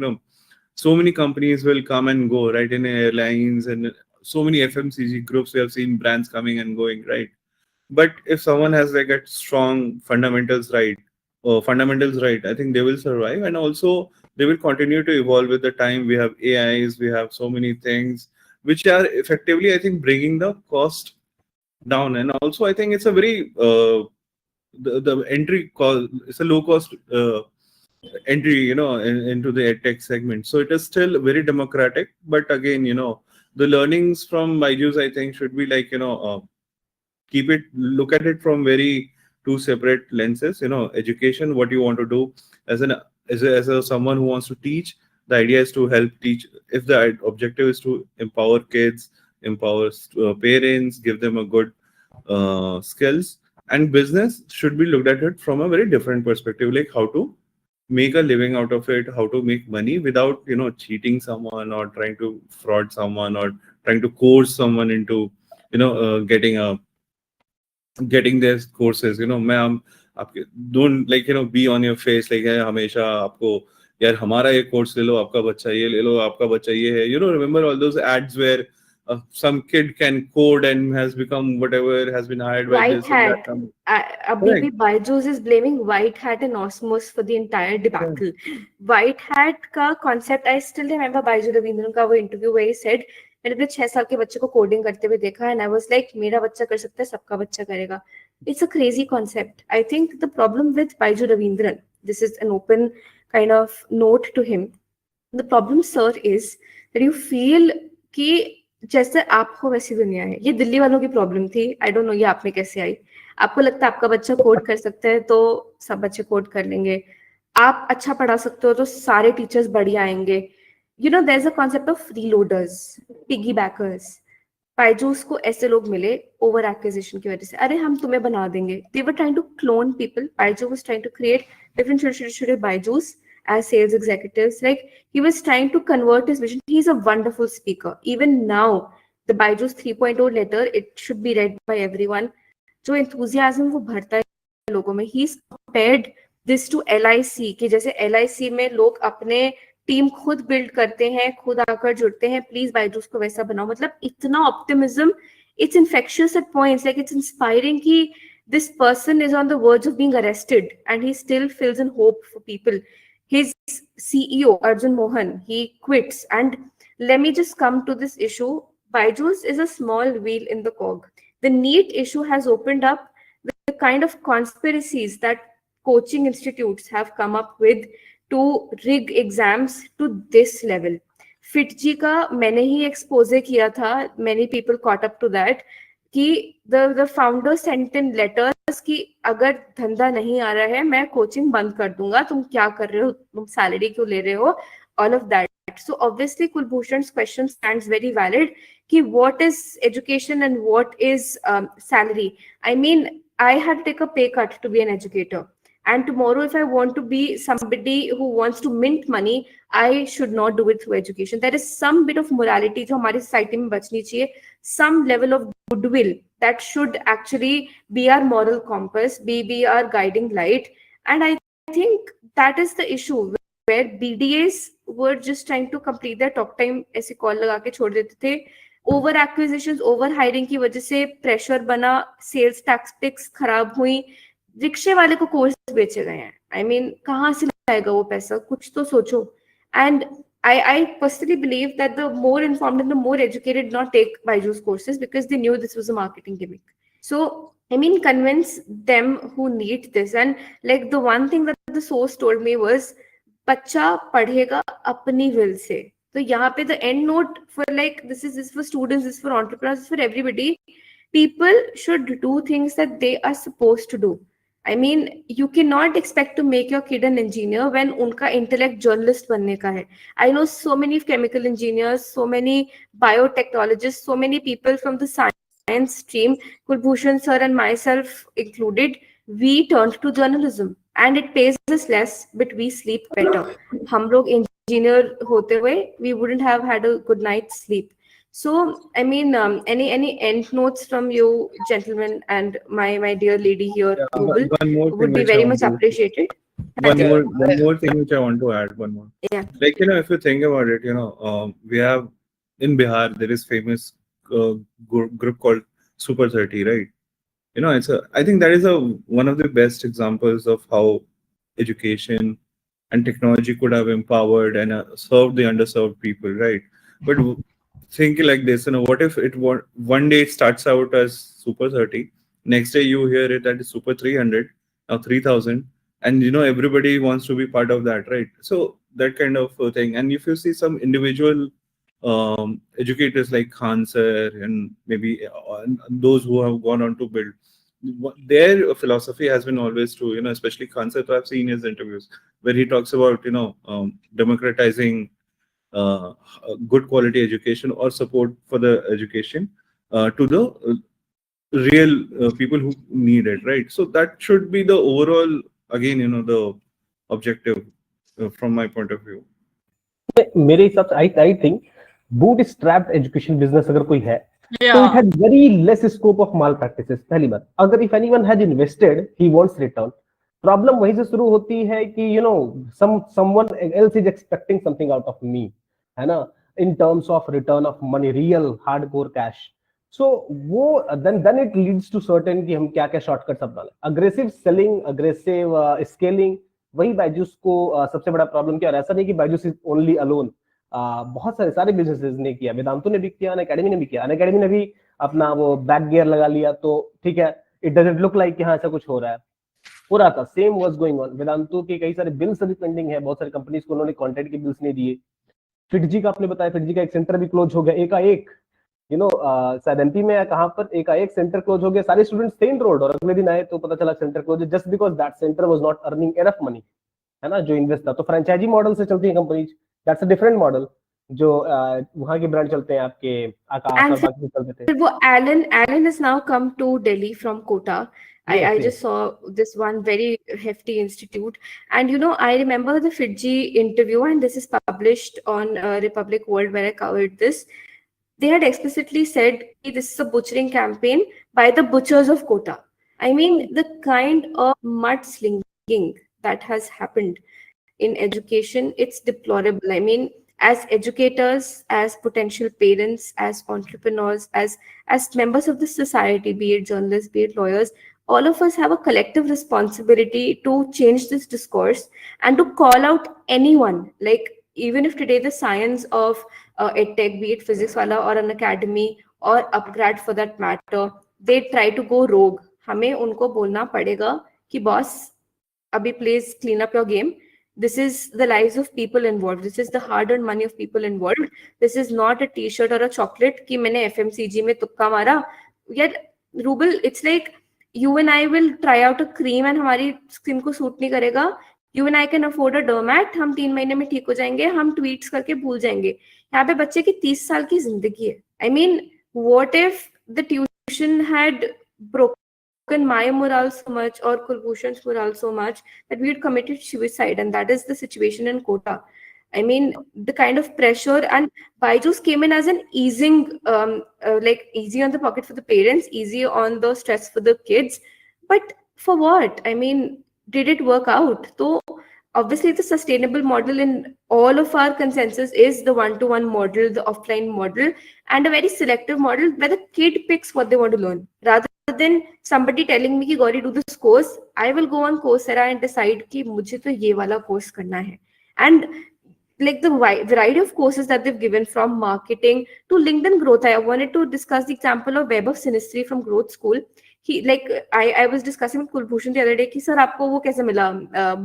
so many companies will come and go, right, in airlines and so many FMCG groups. We have seen brands coming and going, right? But if someone has like a strong fundamentals right, I think they will survive, and also they will continue to evolve with the time. We have AIs, we have so many things which are effectively, I think, bringing the cost down. And also, I think it's a very the entry cost, it's a low cost entry, into the edtech segment. So it is still very democratic. But again, the learnings from BYJU'S, I think, should be like, look at it from very two separate lenses. Education, what you want to do as a someone who wants to teach. The idea is to help teach. If the objective is to empower kids, empower parents, give them a good skills. And business should be looked at it from a very different perspective, like how to make a living out of it, how to make money without cheating someone or trying to fraud someone or trying to coerce someone into getting their courses. मैं आपके don't like be on your face like है हमेशा आपको यार हमारा ये course ले लो, आपका बच्चा ये ले लो, आपका बच्चा ये है. Remember all those ads where some kid can code and has become whatever, has been hired by White this and hat. that. Abhi BYJU'S is blaming White Hat and Osmos for the entire debacle. White Hat का concept, I still remember Byju Raveendran का वो interview where he said, मैंने अपने 6 साल के बच्चे को coding करते हुए देखा and I was like, मेरा बच्चा कर सकता है, सबका बच्चा करेगा. It's a crazy concept. I think the problem with Byju Raveendran, this is an open kind of note to him. The problem, sir, is that you feel कि जैसे आप हो वैसी दुनिया है. ये दिल्ली वालों की प्रॉब्लम थी. आई डोंट नो ये आप में कैसे आई. आपको लगता है आपका बच्चा कोड कर सकता है तो सब बच्चे कोड कर लेंगे. आप अच्छा पढ़ा सकते हो तो सारे टीचर्स बढ़िया आएंगे. There is a concept of freeloaders, piggy backers. Byju's को ऐसे लोग मिले ओवर एक्विजिशन की वजह से, अरे हम तुम्हें बना देंगे. They were trying to clone people. Byju was trying to create different छोटे Byju's as sales executives. Like, he was trying to convert his vision. He's a wonderful speaker. Even now, the BYJU'S 3.0 letter, it should be read by everyone. जो enthusiasm वो भरता है लोगों में. He's compared this to LIC, कि जैसे LIC में लोग अपने टीम खुद बिल्ड करते हैं, खुद आकर जुड़ते हैं. प्लीज BYJU'S को वैसा बनाओ. मतलब इतना optimism, it's infectious at points. Like, it's inspiring कि this person is on the verge of being arrested and he still fills in hope for people. His CEO, Arjun Mohan, he quits. And let me just come to this issue. BYJU'S is a small wheel in the cog. The NEET issue has opened up the kind of conspiracies that coaching institutes have come up with to rig exams to this level. FitG का मैंने ही expose किया था. Many people caught up to that. कि the founder sent in letters कि अगर धंधा नहीं आ रहा है मैं कोचिंग बंद कर दूंगा, तुम क्या कर रहे हो, तुम सैलरी क्यों ले रहे हो, all of that. So obviously Kulbhushan's question stands very valid कि what is education and what is salary. I mean, I had to take a pay cut to be an educator. And tomorrow, if I want to be somebody who wants to mint money, I should not do it through education. There is some bit of morality जो हमारी society में बचनी चाहिए, some level of goodwill that should actually be our moral compass, be our guiding light. And I think that is the issue where BDAs were just trying to complete their talk time. ऐसे call लगा के छोड़ देते थे. Over acquisitions, over hiring की वजह से pressure बना, सेल्स टैक्टिक्स खराब हुई, रिक्शे वाले को कोर्स बेचे गए हैं. आई मीन कहाँ से लाएगा वो पैसा, कुछ तो सोचो. And I personally believe that the more informed and the more educated did not take BYJU'S courses because they knew this was a marketing gimmick. So, I mean, convince them who need this. And like the one thing that the source told me was, बच्चा पढ़ेगा अपनी will से. तो यहाँ पे the end note for like this is for students, this is for entrepreneurs, this is for everybody. People should do things that they are supposed to do. I mean, you cannot expect to make your kid an engineer when उनका intellect journalist बनने का है. I know so many chemical engineers, so many biotechnologists, so many people from the science stream, Kulbhushan sir and myself included, we turned to journalism. And it pays us less, but we sleep better. हम लोग engineer होते हुए, we wouldn't have had a good night's sleep. So, I mean, any end notes from you, gentlemen, and my dear lady here, Google, one more thing would be which I very want much to- appreciated. One more thing which I want to add. One more. Yeah. Like, if you think about it, we have in Bihar there is famous group called Super 30, right? I think that is one of the best examples of how education and technology could have empowered and served the underserved people, right? But think like this, what if one day it starts out as Super 30, next day you hear it that is Super 300, now 3000, and everybody wants to be part of that, right? So that kind of thing. And if you see some individual educators like Khan sir and maybe those who have gone on to build, their philosophy has been always to, especially Khan sir, I've seen his interviews where he talks about democratizing good quality education or support for the education to the real people who need it, right? So that should be the overall, again, the objective from my point of view. मेरे हिसाब से I think bootstrapped education business अगर कोई है तो Yeah. It has very less scope of malpractices. पहली बात, अगर if anyone has invested he wants return, problem वहीं से शुरू होती है कि someone else is expecting something out of me, है ना, in terms of return of money, real hardcore cash. So वो then it leads to certain कि हम क्या क्या शॉर्टकट्स अपना लें. अग्रेसिव सेलिंग, अग्रेसिव स्केलिंग, वही बायजूस को सबसे बड़ा प्रॉब्लम किया. और ऐसा नहीं कि बायजूस इज ओनली अलोन, बहुत सारे बिजनेसेस ने किया, वेदांतु ने भी किया, अनअकैडमी ने भी किया. अनअकैडमी ने भी अपना वो बैक गियर लगा लिया तो ठीक है, इट डजंट लुक लाइक कि हाँ ऐसा कुछ हो रहा है. हो रहा था, same was going on. Vedantu के कई सारे बिल्स अभी पेंडिंग है, बहुत सारी कंपनीज को उन्होंने कंटेंट के बिल्स नहीं दिए. फिटजी का आपने बताया, फिटजी का एक सेंटर भी क्लोज हो गया एकाएक. शायद एमपी में कहां पर एकाएक सेंटर क्लोज हो गया. सारे स्टूडेंट्स थे इनरोल्ड और अगले दिन आए तो पता चला सेंटर क्लोज है, just because that centre was not earning enough money, है ना, जो इन्वेस्ट था. तो फ्रेंचाइजी मॉडल से चलती है companies, that's a different model. जो वहां के ब्रांड चलते हैं आपके आकाश और बाकी चलते थे. वो Alan has now come to Delhi from Kota. I just saw this one very hefty institute, and I remember the Fiji interview, and this is published on Republic World where I covered this. They had explicitly said this is a butchering campaign by the butchers of Kota. I mean, the kind of mudslinging that has happened in education, it's deplorable. I mean, as educators, as potential parents, as entrepreneurs, as members of the society, be it journalists, be it lawyers, all of us have a collective responsibility to change this discourse and to call out anyone. Like, even if today the science of edtech, be it physics wala or an academy or upgrad for that matter, they try to go rogue, हमें उनको बोलना पड़ेगा कि boss अभी please clean up your game. This is the lives of people involved. This is the hard-earned money of people involved. This is not a T-shirt or a chocolate कि मैंने FMCG में तुक्का मारा. Yet, Rubel, it's like you and I will try out a cream and हमारी skin को suit नहीं करेगा. You and I can afford a dermat. हम 3 महीने में ठीक हो जाएंगे. हम tweets करके भूल जाएंगे. यहाँ पे बच्चे की 30 साल की जिंदगी है. I mean, what if the tuition had broken my morale so much or Kulbhushan's morale so much that we had committed suicide, and that is the situation in Kota. I mean, the kind of pressure, and BYJU'S came in as an easing, like easy on the pocket for the parents, easy on the stress for the kids. But for what? I mean, did it work out? So obviously the sustainable model in all of our consensus is the one-to-one model, the offline model, and a very selective model where the kid picks what they want to learn. Rather than somebody telling me कि Gauri, do this course, I will go on Coursera and decide कि मुझे तो ये वाला course करना है. And like the variety of courses that they've given, from marketing to LinkedIn growth. I wanted to discuss the example of Web of Sinistry from Growth School. I was discussing with Kulbhushan the other day कि sir आपको वो कैसे मिला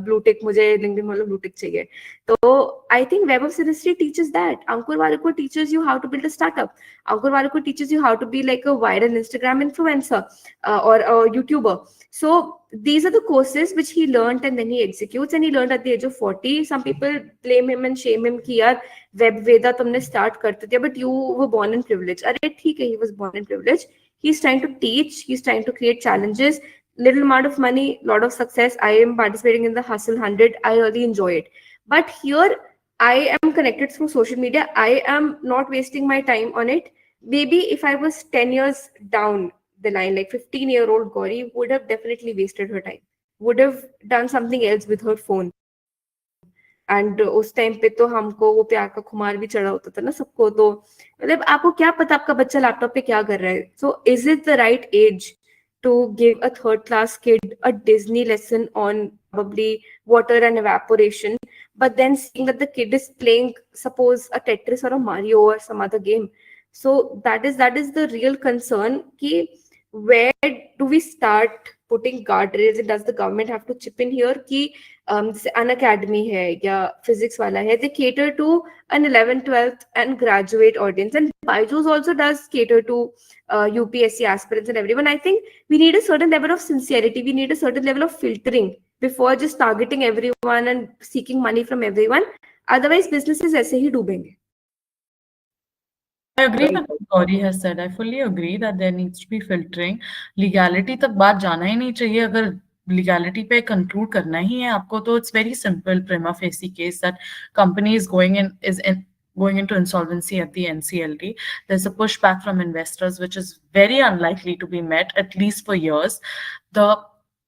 blue tick, मुझे LinkedIn वाला blue tick चाहिए. तो I think Web of Sinistry teaches that. Ankur Warikoo teaches you how to build a startup. Ankur Warikoo teaches you how to be like a viral Instagram influencer or a YouTuber. So these are the courses which he learned and then he executes, and he learned at the age of 40. Some people blame him and shame him कि यार Web Veda तुमने start करते थे, but you were born in privilege. अरे ठीक है, he was born in privilege. He's trying to teach, he's trying to create challenges, little amount of money, lot of success. I am participating in the Hustle 100. I really enjoy it. But here I am connected through social media. I am not wasting my time on it. Maybe if I was 10 years down the line, like 15-year-old Gauri would have definitely wasted her time, would have done something else with her phone. And उस time पे तो हमको वो प्यार का खुमार भी चढ़ा होता था ना सबको. तो मतलब आपको क्या पता आपका बच्चा लैपटॉप पे क्या कर रहा है. So is it the right age to give a third class kid a Disney lesson on probably water and evaporation, but then seeing that the kid is playing, suppose, a Tetris or a Mario or some other game? So that is the real concern. Ki where do we start putting guardrails, and does the government have to chip in here कि जैसे an academy है या physics वाला है, they cater to an 11th 12th and graduate audience, and BYJU'S also does cater to UPSC aspirants and everyone. I think we need a certain level of sincerity, we need a certain level of filtering before just targeting everyone and seeking money from everyone. Otherwise businesses ऐसे ही डूबेंगे. I agree with what Gauri has said. I fully agree that there needs to be filtering. Legality तक बात जाना ही नहीं चाहिए. अगर legality पे conclude करना ही है आपको, तो it's very simple prima facie case that company is going into insolvency at the NCLT. There's a pushback from investors, which is very unlikely to be met, at least for years. The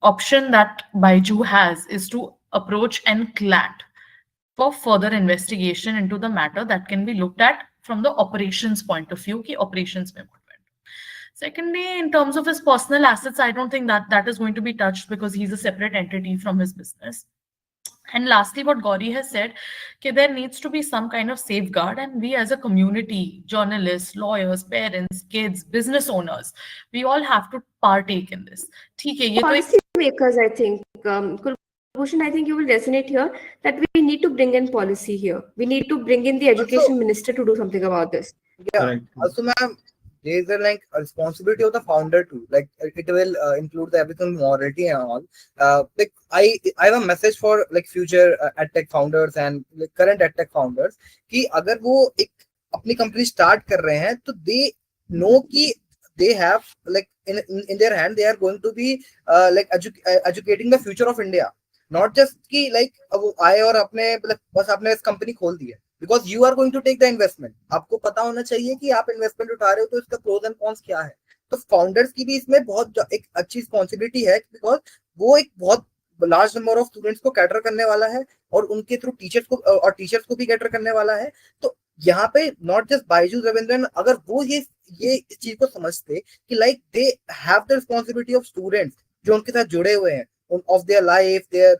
option that BYJU'S has is to approach NCLAT for further investigation into the matter that can be looked at from the operations point of view, ki operations mein what went. Secondly, in terms of his personal assets, I don't think that is going to be touched because he's a separate entity from his business. And lastly, what Gauri has said, there needs to be some kind of safeguard, and we as a community, journalists, lawyers, parents, kids, business owners, we all have to partake in this. Policy makers, I think, Kulbhushan, I think you will resonate here that we need to bring in policy here. We need to bring in the education minister to do something about this. Yeah. Correct. Also, ma'am, there is a responsibility of the founder too. Like it will include everything morality and all. Like I have a message for like future edtech founders and like current edtech founders कि अगर वो एक अपनी company start कर रहे हैं तो they know कि they have like in their hand they are going to be like educating the future of India. Not just कि like अब आए और अपने बस आपने इस company खोल दी है. Because you are going to take the investment. आपको पता होना चाहिए कि आप इन्वेस्टमेंट उठा रहे हो तो इसका प्रोज एंड कॉन्स क्या है. तो फाउंडर्स की भी इसमें बहुत एक अच्छी रिस्पॉन्सिबिलिटी है बिकॉज वो एक बहुत लार्ज नंबर ऑफ स्टूडेंट्स को कैटर करने वाला है और उनके थ्रू टीचर्स को भी कैटर करने वाला है. तो यहाँ पे नॉट जस्ट बायजूस रविंद्रन, अगर वो ये इस चीज को समझते कि like they have the responsibility of students जो उनके साथ जुड़े हुए हैं of their life their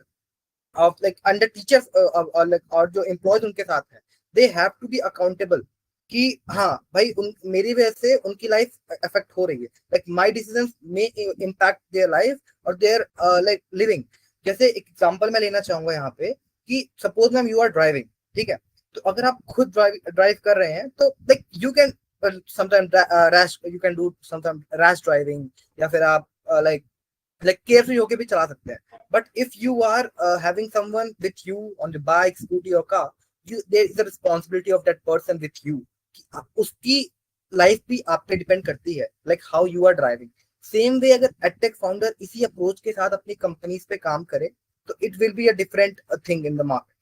of like under teachers और जो एम्प्लॉयज उनके साथ हैं, they have to be accountable कि हाँ भाई मेरी वजह से उनकी लाइफ अफेक्ट हो रही है. Like my decisions may impact their life और देयर लाइक लिविंग. जैसे एक एग्जांपल मैं लेना चाहूंगा यहाँ पे कि suppose ma'am you are driving, ठीक है, तो अगर आप खुद ड्राइव कर रहे हैं तो like you can sometime rash, you can do sometime rash driving या फिर आप लाइक केयरफ्री होके भी चला सकते हैं. But if you are having someone with you on the bike, scooty और car, there is a responsibility of that person with you. उसकी लाइफ भी आप पे डिपेंड करती है, like how you are driving. Same way अगर edtech founder इसी approach के साथ अपनी कंपनीज पे काम करे तो it will be a different thing in the market.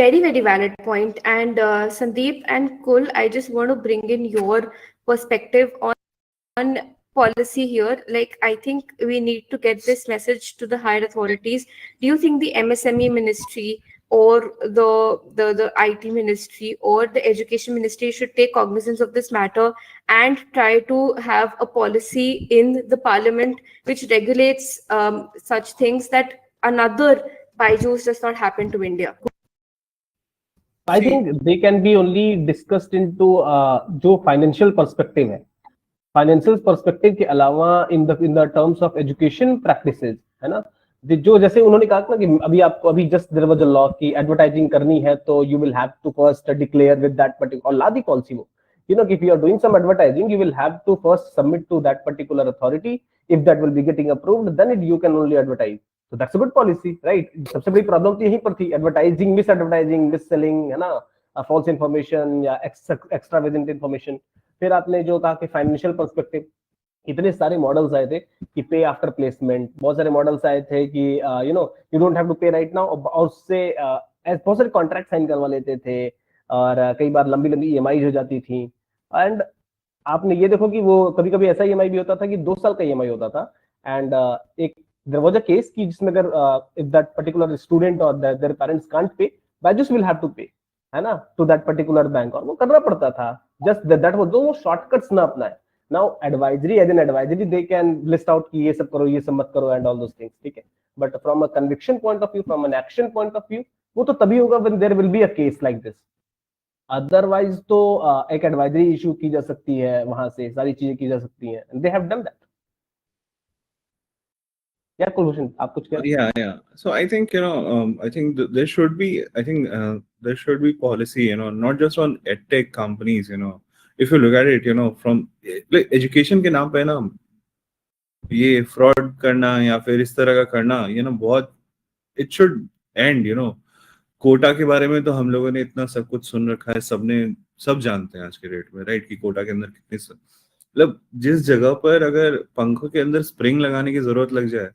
Very, very valid point. And Sandeep and Kul, I just want to bring in your perspective on policy here. Like, I think we need to get this message to the higher authorities. Do you think the MSME ministry or the IT ministry or the education ministry should take cognizance of this matter and try to have a policy in the parliament which regulates such things that another BYJU'S does not happen to India? I think they can be only discussed into जो financial perspective है. Financial perspective के अलावा in the terms of education practices, है ना, जो जैसे उन्होंने कहा ना कि अभी आपको अभी just there was a law की एडवर्टाइजिंग करनी है तो you will have to first declare with that particular और लादी पॉलिसी वो you know if you are doing some advertising you will have to first submit to that particular authority. If that will be getting approved then you can only advertise. So that's a good policy, right? सबसे बड़ी problem तो यहीं पर थी, advertising, miss advertising, miss selling, है ना, false information या extravagant information. फिर आपने जो कहा कि फाइनेंशियल पर्सपेक्टिव, इतने सारे मॉडल्स आए थे कि पे आफ्टर प्लेसमेंट, बहुत सारे मॉडल्स आए थे कि you know you don't have to pay right now, और उससे बहुत सारे कॉन्ट्रैक्ट साइन करवा लेते थे और कई बार लंबी लंबी ईएमआई हो जाती थी. एंड आपने ये देखो कि वो कभी कभी ऐसा ईएमआई भी होता था कि 2 साल का ईएमआई होता था. एंड एक देयर वाज अ केस कि जिसमें अगर इफ दैट पर्टिकुलर स्टूडेंट और their parents can't pay, BYJU'S will have to पे, है ना, टू दैट पर्टिकुलर बैंक, और वो करना पड़ता था. जस्ट दैट वाज वो शॉर्टकट्स ना अपनाए. Now advisory, as an advisory, they can list out कि ये सब करो, ये सब मत करो and all those things, ठीक है. But from a conviction point of view, from an action point of view, वो तो तभी होगा when there will be a case like this. Otherwise तो एक advisory issue की जा सकती है, वहां से सारी चीजें की जा सकती हैं. And they have done that. Yeah, Kulbhushan, आप कुछ कह रहे Yeah. So I think, I think there should be, there should be policy, not just on edtech companies, if you look at it, from like education के नाम पे ना ये fraud करना या फिर इस तरह का करना, बहुत, it should end, कोटा के बारे में तो हम लोगों ने इतना सब कुछ सुन रखा है, सब जानते हैं आज के डेट में, राइट, कि कोटा के अंदर कितनी मतलब जिस जगह पर अगर पंखों के अंदर स्प्रिंग लगाने की जरूरत लग जाए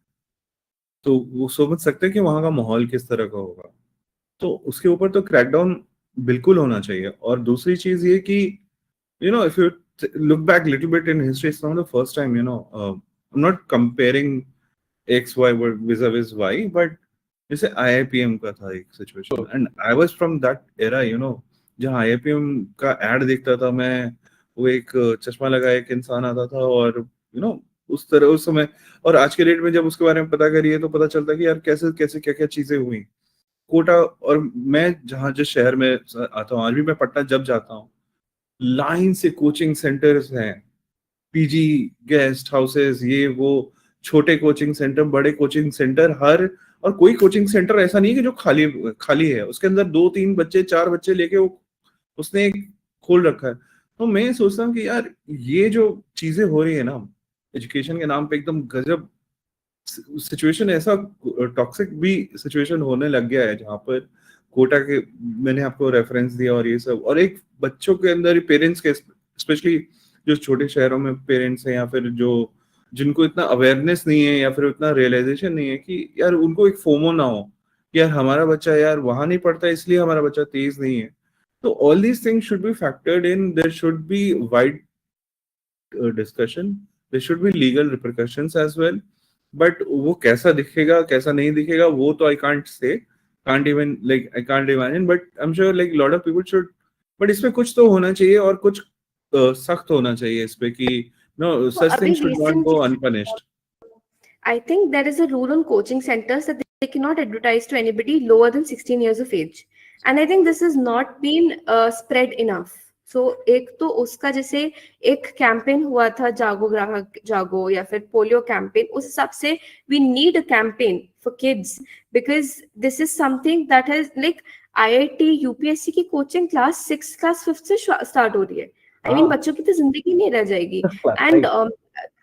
तो वो समझ सकते हैं कि वहां का माहौल किस तरह का होगा। तो उसके ऊपर तो क्रैकडाउन बिल्कुल होना चाहिए। और दूसरी चीज ये कि if you look back little bit in history, it's not the first time, I am not comparing X Y with Y, but जैसे आईआईपीएम का था एक situation, and I was from that era, जहाँ आईआईपीएम का ad देखता था मैं, वो एक चश्मा लगाया एक इंसान आता था और उस तरह उस समय, और आज के डेट में जब उसके बारे में पता करिए तो पता चलता है कि यार कैसे कैसे क्या क्या चीजें हुई कोटा। और मैं जहाँ जिस शहर में आता हूँ, आज भी मैं पटना जब जाता हूँ, लाइन से कोचिंग सेंटर्स हैं, पीजी गेस्ट हाउसेस, ये वो, छोटे कोचिंग सेंटर, बड़े कोचिंग सेंटर, हर, और कोई कोचिंग सेंटर ऐसा नहीं है कि जो खाली खाली है, उसके अंदर 2-3 बच्चे 4 बच्चे लेके वो उसने एक खोल रखा है। तो मैं सोचता हूँ कि यार ये जो चीजें हो रही है ना एजुकेशन के नाम पे, एकदम गजब सिचुएशन, ऐसा टॉक्सिक भी सिचुएशन होने लग गया है, जहाँ पर कोटा के मैंने आपको रेफरेंस दिया और ये सब, और एक बच्चों के अंदर पेरेंट्स के, स्पेशली जो छोटे शहरों में पेरेंट्स हैं या फिर जो जिनको इतना अवेयरनेस नहीं है या फिर उतना रियलाइजेशन नहीं है कि यार उनको एक फोमो ना हो कि यार हमारा बच्चा यार वहां नहीं पढ़ता इसलिए हमारा बच्चा तेज नहीं है। तो all these things should be factored in, there should be wide discussion, there should be legal repercussions as well, but वो कैसा दिखेगा कैसा नहीं दिखेगा वो तो I can't say, can't even like I can't imagine, but I am sure like lot of people should, but इसमें कुछ तो होना चाहिए और कुछ सख्त होना चाहिए इस पे कि नो तो सच अभी things should not go recently अनपनिश्ड। I think there is a rule on coaching centers that they cannot advertise to anybody lower than 16 years of age. And I think this has not been spread enough. So एक तो उसका जैसे एक campaign हुआ था जागो ग्राहक जागो या फिर पोलियो कैंपेन, उस हिसाब से we need a campaign for kids because this is something that has like IIT UPSC की कोचिंग क्लास 6 क्लास 5 से स्टार्ट हो रही है। I mean बच्चों की तो जिंदगी नहीं रह जाएगी। एंड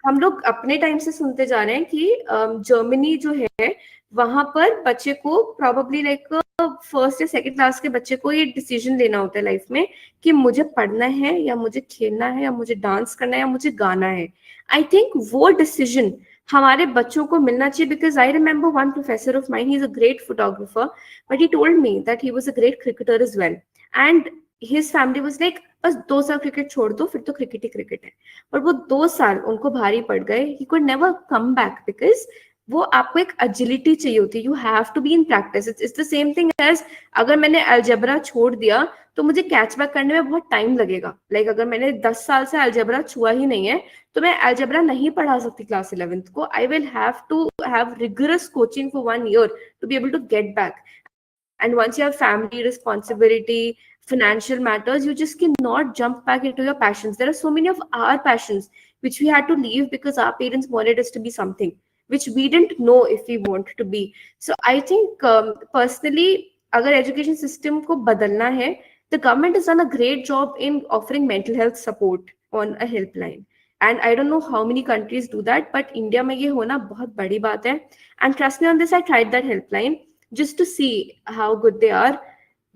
हम लोग अपने टाइम से सुनते जा रहे हैं कि जर्मनी जो है वहां पर बच्चे को प्रॉब्ली लाइक फर्स्ट या सेकंड क्लास के बच्चे को ये डिसीजन लेना होता है लाइफ में कि मुझे पढ़ना है या मुझे खेलना है या मुझे डांस करना है या मुझे गाना है। आई थिंक वो डिसीजन हमारे बच्चों को मिलना चाहिए because I remember one professor of mine, he is a great photographer but he told me that he was a great cricketer as well and his family was like बस 2 साल cricket छोड़ दो फिर तो क्रिकेट ही cricket है। और वो 2 साल उनको भारी पड़ गए, he could never come back because वो आपको एक एजिलिटी चाहिए होती है, you have to be in practice. It's the same thing as अगर मैंने अलजेब्रा छोड़ दिया तो मुझे कैच बैक करने में बहुत टाइम लगेगा। लाइक अगर मैंने 10 साल से अलजेब्रा छुआ ही नहीं है तो मैं अलजेब्रा नहीं पढ़ा सकती क्लास 11th को। I will have to have rigorous coaching for 1 year to be able to get back. And once you have family responsibility, financial matters, you just cannot jump back into your passions. There are so many of our passions which we had to leave because our parents wanted us to be something which we didn't know if we want to be. So I think personally agar education system ko badalna hai, the government has done a great job in offering mental health support on a helpline. And I don't know how many countries do that, but India mein ye hona bahut badi baat hai. And trust me on this, I tried that helpline just to see how good they are.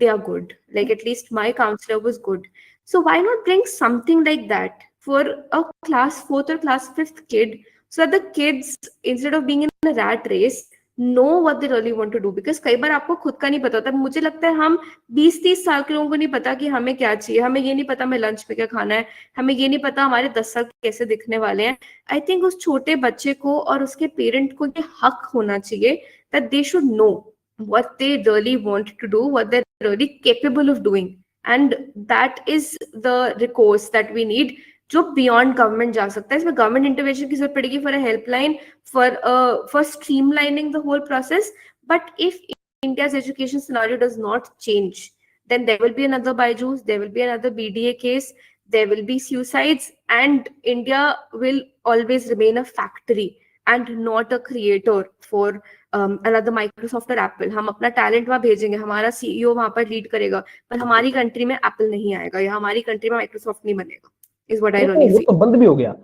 They are good. Like at least my counselor was good. So why not bring something like that for a class 4th or class 5th kid so that the kids, instead of being in a rat race, know what they really want to do? Because कई बार आपको खुद का नहीं पता होता। मुझे लगता है हम 20-30 साल के लोगों को नहीं पता कि हमें क्या चाहिए, हमें ये नहीं पता हमें लंच में क्या खाना है, हमें ये नहीं पता हमारे 10 साल कैसे दिखने वाले हैं। आई थिंक उस छोटे बच्चे को और उसके पेरेंट को ये हक होना चाहिए that they should know what they really want to do, what they're really capable of doing. And that is the recourse that we need जो beyond government जा सकता है। इसमें government intervention की जरूरत पड़ेगी for a helpline, for streamlining the whole process. But if India's education scenario does not change, then there will be another BYJU'S, there will be another BDA case, there will be suicides, and India will always remain a factory. and not a creator for another Microsoft or Apple. हम अपना talent वहाँ भेजेंगे, हमारा CEO वहाँ पर lead करेगा, पर हमारी कंट्री में एप्पल नहीं आएगा या हमारी कंट्री में माइक्रोसॉफ्ट नहीं बनेगा. इज व्हाट आई रियली वो फील. तो बंद भी हो गया.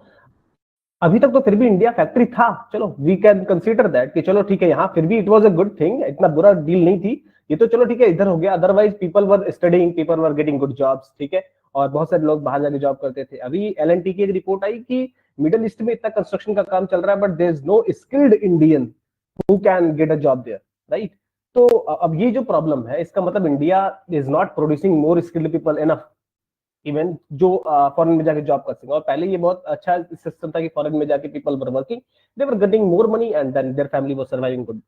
अभी तक तो फिर भी इंडिया फैक्ट्री था, चलो वी कैन कंसीडर दैट कि चलो ठीक है, यहाँ फिर भी it was a good thing, इतना बुरा डील नहीं थी ये, तो चलो ठीक है इधर हो गया. Otherwise people were studying, people were getting good jobs, ठीक है, और बहुत सारे लोग बाहर जाके जॉब करते थे. अभी LNT की एक रिपोर्ट आई कि मिडिल ईस्ट में इतना कंस्ट्रक्शन का काम चल रहा है, but there is no skilled Indian who can get a job there, right. तो अब ये जो प्रॉब्लम है, इसका मतलब India is not producing more skilled people enough, even जो फॉरेन में जाके जॉब कर सकें. और पहले ये बहुत अच्छा सिस्टम था कि फॉरेन में जाके people were working, they were getting more money and then their family was surviving good.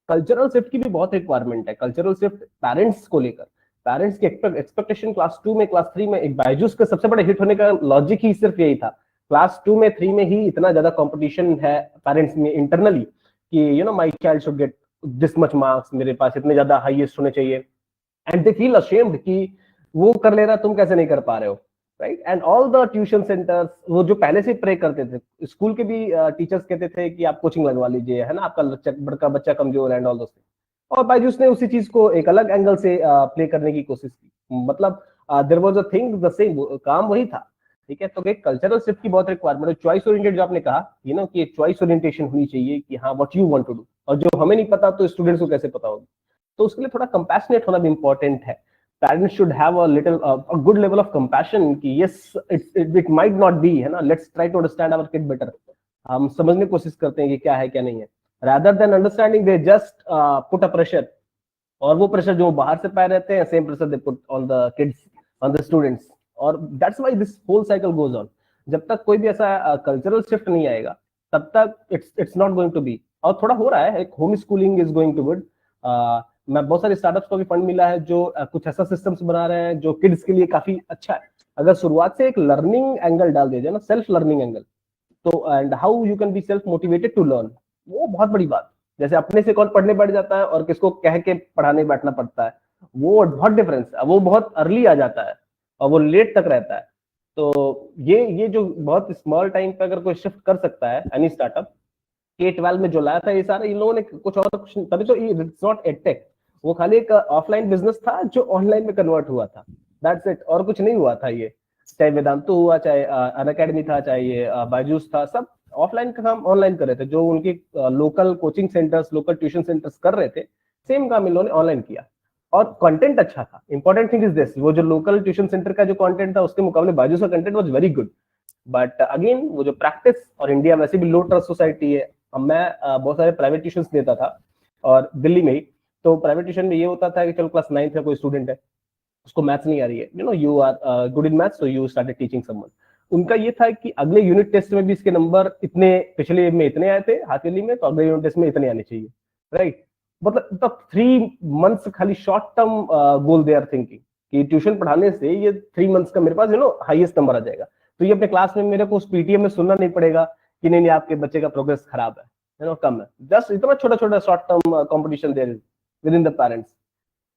Cultural shift की भी बहुत रिक्वायरमेंट है. कल्चरल शिफ्ट पेरेंट्स को लेकर, पेरेंट्स की एक्सपेक्टेशन क्लास 2 में, क्लास 3 में, एक बायजूस का सबसे बड़ा हिट होने का लॉजिक ही सिर्फ यही था. क्लास 2 में 3 में ही इतना ज्यादा कंपटीशन है पेरेंट्स में इंटरनली कि you no my child should get this much marks, मेरे पास इतने ज्यादा हाईएस्ट होने चाहिए, एंड दे फील अशेम्ड कि वो कर ले रहा तुम कैसे नहीं कर पा रहे हो, right. And all the tuition centres, वो जो पहले से प्रे करते थे, स्कूल के भी टीचर्स कहते थे कि आप कोचिंग लगवा लीजिए, है ना, आपका बड़का बच्चा कमजोर है एंड ऑल दोस थिंग्स. और बायजूस ने उसी चीज को एक अलग एंगल से प्ले करने की कोशिश की. मतलब there was a thing the same, काम वही था, ठीक है. तो एक कल्चरल शिफ्ट की बहुत रिक्वायरमेंट है. चॉइस ओरिएंटेड जो आपने कहा, यू नो, कि चॉइस ओरिएंटेशन होनी चाहिए कि हाँ what you want to do, और जो हमें नहीं पता तो स्टूडेंट्स को कैसे पता होगा. तो उसके लिए थोड़ा कंपैशनेट होना भी इंपॉर्टेंट है. Parents should have a little a good level of compassion कि yes it might not be, है ना, let's try to understand our kid better. हम समझने की कोशिश करते हैं कि क्या है क्या नहीं है, rather than understanding they just put a pressure, और वो प्रेशर जो बाहर से पाए रहते हैं, same pressure they put on the kids, on the students, और that's why this whole cycle goes on. जब तक कोई भी ऐसा कल्चरल शिफ्ट नहीं आएगा तब तक it's not going to be. और थोड़ा हो रहा है, एक home schooling is going to good. मैं बहुत सारे स्टार्टअप्स को भी फंड मिला है जो कुछ ऐसा सिस्टम्स बना रहे हैं जो किड्स के लिए काफी अच्छा है. अगर शुरुआत से एक लर्निंग एंगल डाल दिया जाए ना, सेल्फ लर्निंग एंगल, तो and how you can be self motivated to learn, वो बहुत बड़ी बात. जैसे अपने से कौन पढ़ने बैठ जाता है और किसको कह के पढ़ाने बैठना पड़ता है, वो बहुत डिफरेंस है. वो बहुत अर्ली आ जाता है और वो लेट तक रहता है. तो ये जो बहुत स्मॉल टाइम पे अगर कोई शिफ्ट कर सकता है एनी स्टार्टअप, K-12 में जो लाया था ये सारा, इन लोगों ने कुछ और कुछ, तभी तो इट्स नॉट एडटेक, वो खाली एक ऑफलाइन बिजनेस था जो ऑनलाइन में कन्वर्ट हुआ था, दैट्स इट, और कुछ नहीं हुआ था. ये चाहे वेदांतु हुआ, चाहे अनअकैडमी था, चाहे ये बायजूस था, सब ऑफलाइन का काम ऑनलाइन कर रहे थे. जो उनके local coaching centres, local tuition centres कर रहे थे, सेम काम इन लोगों ने ऑनलाइन किया, और कंटेंट अच्छा था. इंपॉर्टेंट थिंग इज दिस, वो जो लोकल ट्यूशन सेंटर का जो कंटेंट था उसके मुकाबले बायजूस का content was very good. But again वो जो प्रैक्टिस, और इंडिया वैसे भी लो ट्रस्ट सोसाइटी है. अब मैं बहुत सारे प्राइवेट ट्यूशंस देता था, और दिल्ली में ही, तो प्राइवेट ट्यूशन में ये होता था कि चलो क्लास 9th का कोई स्टूडेंट है, उसको मैथ्स नहीं आ रही है, you know, you are good in maths, so you started teaching someone. उनका ये था कि अगले यूनिट टेस्ट में भी इसके नंबर इतने, पिछले में इतने आए थे हाफ ईयरली में, तो अगले यूनिट टेस्ट में इतने आने चाहिए, राइट. मतलब 3 months खाली short term goal they are thinking कि ट्यूशन पढ़ाने से ये 3 months का मेरे पास यू नो हाईएस्ट नंबर आ जाएगा, तो ये अपने क्लास में मेरे को उस पीटीएम में सुनना नहीं पड़ेगा कि नहीं आपके बच्चे का प्रोग्रेस खराब है, यू नो, कम है. जस्ट इतना छोटा छोटा short term competition there is within the parents.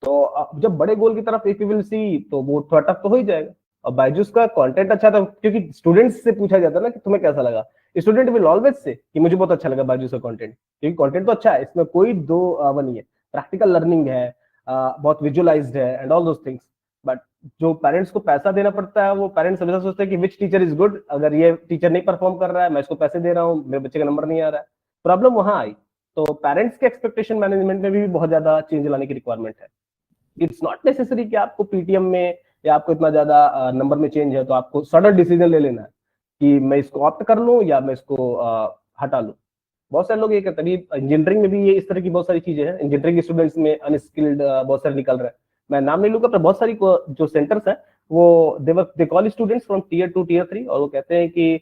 तो जब बड़े गोल की तरफ इफ यू विल सी, तो वो थोड़ा टफ तो हो ही जाएगा. और बायजूस का कंटेंट अच्छा था, क्योंकि स्टूडेंट्स से पूछा जाता है ना कि तुम्हें कैसा लगा, स्टूडेंट विल ऑलवेज से कि मुझे बहुत अच्छा लगा बायजूस का कंटेंट, क्योंकि कंटेंट तो अच्छा है, इसमें कोई दो वो नहीं है. प्रैक्टिकल लर्निंग है, बहुत विजुअलाइज्ड है and all those things. But जो पेरेंट्स को पैसा देना पड़ता है, वो पेरेंट्स हमेशा सोचते हैं कि विच टीचर इज गुड, अगर ये टीचर नहीं परफॉर्म कर रहा है, मैं इसको पैसे दे रहा हूँ, मेरे बच्चे का नंबर नहीं आ रहा है. प्रॉब्लम वहां आई. तो पेरेंट्स के एक्सपेक्टेशन मैनेजमेंट में भी बहुत ज्यादा चेंज लाने की रिक्वायरमेंट है. इट्स नॉट नेसेसरी कि आपको पीटीएम में या आपको इतना ज्यादा नंबर में चेंज है तो आपको सडन डिसीजन ले लेना है कि मैं इसको ऑप्ट कर लूं या मैं इसको हटा लूं. बहुत सारे लोग ये कहते हैं. इंजीनियरिंग में भी ये इस तरह की बहुत सारी चीजें हैं. इंजीनियरिंग स्टूडेंट्स में अनस्किल्ड बहुत सारे निकल रहे हैं. मैं नाम नहीं लूंगा, पर बहुत सारी जो सेंटर्स हैं वो they call students from tier 2 tier 3, और वो कहते हैं कि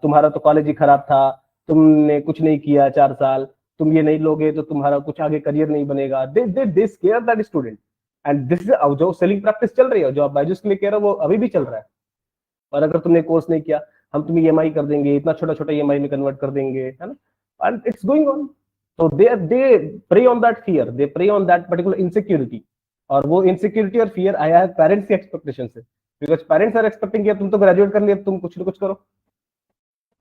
तुम्हारा तो कॉलेज ही खराब था, तुमने कुछ नहीं किया 4 साल, तुम ये नहीं लोगे तो तुम्हारा कुछ आगे करियर नहीं बनेगा. They scare that student. And this is जो सेलिंग प्रैक्टिस चल रही है, जो आप बायजूस के लिए कह रहे हो, वो अभी भी चल रहा है. और अगर तुमने कोर्स नहीं किया, हम तुम्हें ईएमआई कर देंगे, इतना छोटा छोटा ईएमआई में कन्वर्ट कर देंगे, है ना. And it's going on. So they prey on that fear, they prey on that particular insecurity, और वो इनसिक्योरिटी और फियर आया है पेरेंट्स की एक्सपेक्टेशन से, बिकॉज पेरेंट्स आर एक्सपेक्टिंग कि तुम तो ग्रेजुएट कर लिया, तुम कुछ ना कुछ करो.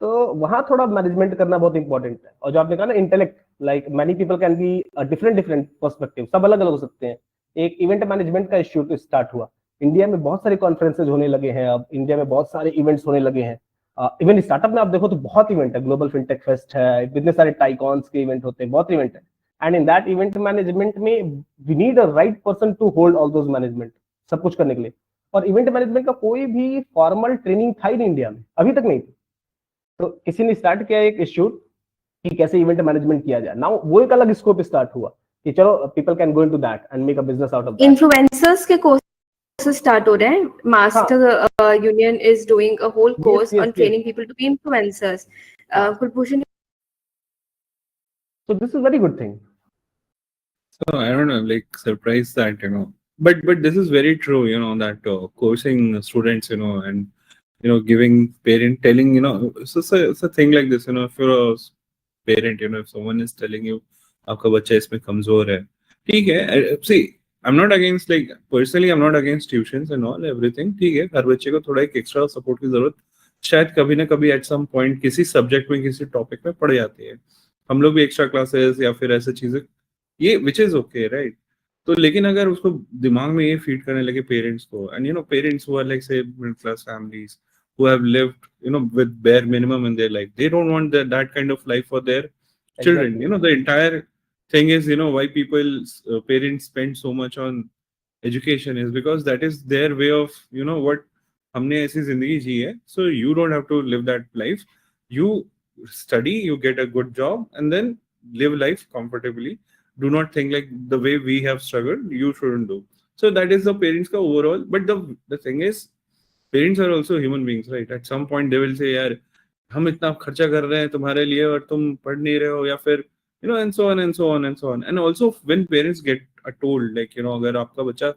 तो वहां थोड़ा मैनेजमेंट करना बहुत इंपॉर्टेंट है। और जो आपने कहा ना intellect, like many people can be different different perspective, सब अलग अलग हो सकते हैं। एक इवेंट मैनेजमेंट का इंस्टीट्यूट स्टार्ट हुआ, इंडिया में बहुत सारे कॉन्फ्रेंसेज होने लगे हैं, अब इंडिया में बहुत सारे इवेंट्स होने लगे हैं। इवन स्टार्टअप में आप देखो तो बहुत इवेंट है, ग्लोबल फिनटेक फेस्ट है, इतने सारे टाइकॉन्स के इवेंट होते हैं, बहुत इवेंट है। And in that event management में we need a right person to hold all those management, सब कुछ करने के लिए। और इवेंट मैनेजमेंट का कोई भी फॉर्मल ट्रेनिंग था ही नहीं इंडिया में, अभी तक नहीं थी। तो किसी ने स्टार्ट किया एक इंस्टीट्यूट कि कैसे इवेंट मैनेजमेंट किया जाए। नाउ वो एक अलग स्कोप स्टार्ट हुआ कि चलो people can go into that and make a business out of that. Influencers के कोर्सेस स्टार्ट हो रहे हैं, Master Union is doing a whole course on training people to be influencers. Kulbhushan, so this is very good thing. So I don't know, like surprised that, but this is very true, that coaching students, and giving parent telling, it's a thing like this, if you're a parent, if someone is telling you आपका बच्चा इसमें कमजोर है, ठीक है, see I'm not against, like personally I'm not against tuitions and all everything, ठीक है, हर बच्चे को थोड़ा एक एक्स्ट्रा सपोर्ट की जरूरत शायद कभी ना कभी एट सम पॉइंट किसी सब्जेक्ट में किसी टॉपिक में पड़ जाती है। हम लोग भी एक्स्ट्रा क्लासेस या फिर ऐसे चीजें, ये विच इज ओके, राइट। तो लेकिन अगर उसको दिमाग में ये फीड करने लगे पेरेंट्स को, and parents who are like say middle class families who have lived with bare minimum in their life, they don't want that kind of life for their children. Exactly. The entire thing is, why people parents spend so much on education is because that is their way of what हमने ऐसी जिंदगी जी है, so you don't have to live that life. You study, you get a good job, and then live life comfortably. Do not think like the way we have struggled, you shouldn't do. So that is the parents ka overall. But the thing is, parents are also human beings, right? At some point they will say, यार हम इतना खर्चा कर रहे हैं तुम्हारे लिए और तुम पढ़ नहीं रहे हो, या फिर and so on and so on and so on. And also when parents get told like अगर आपका बच्चा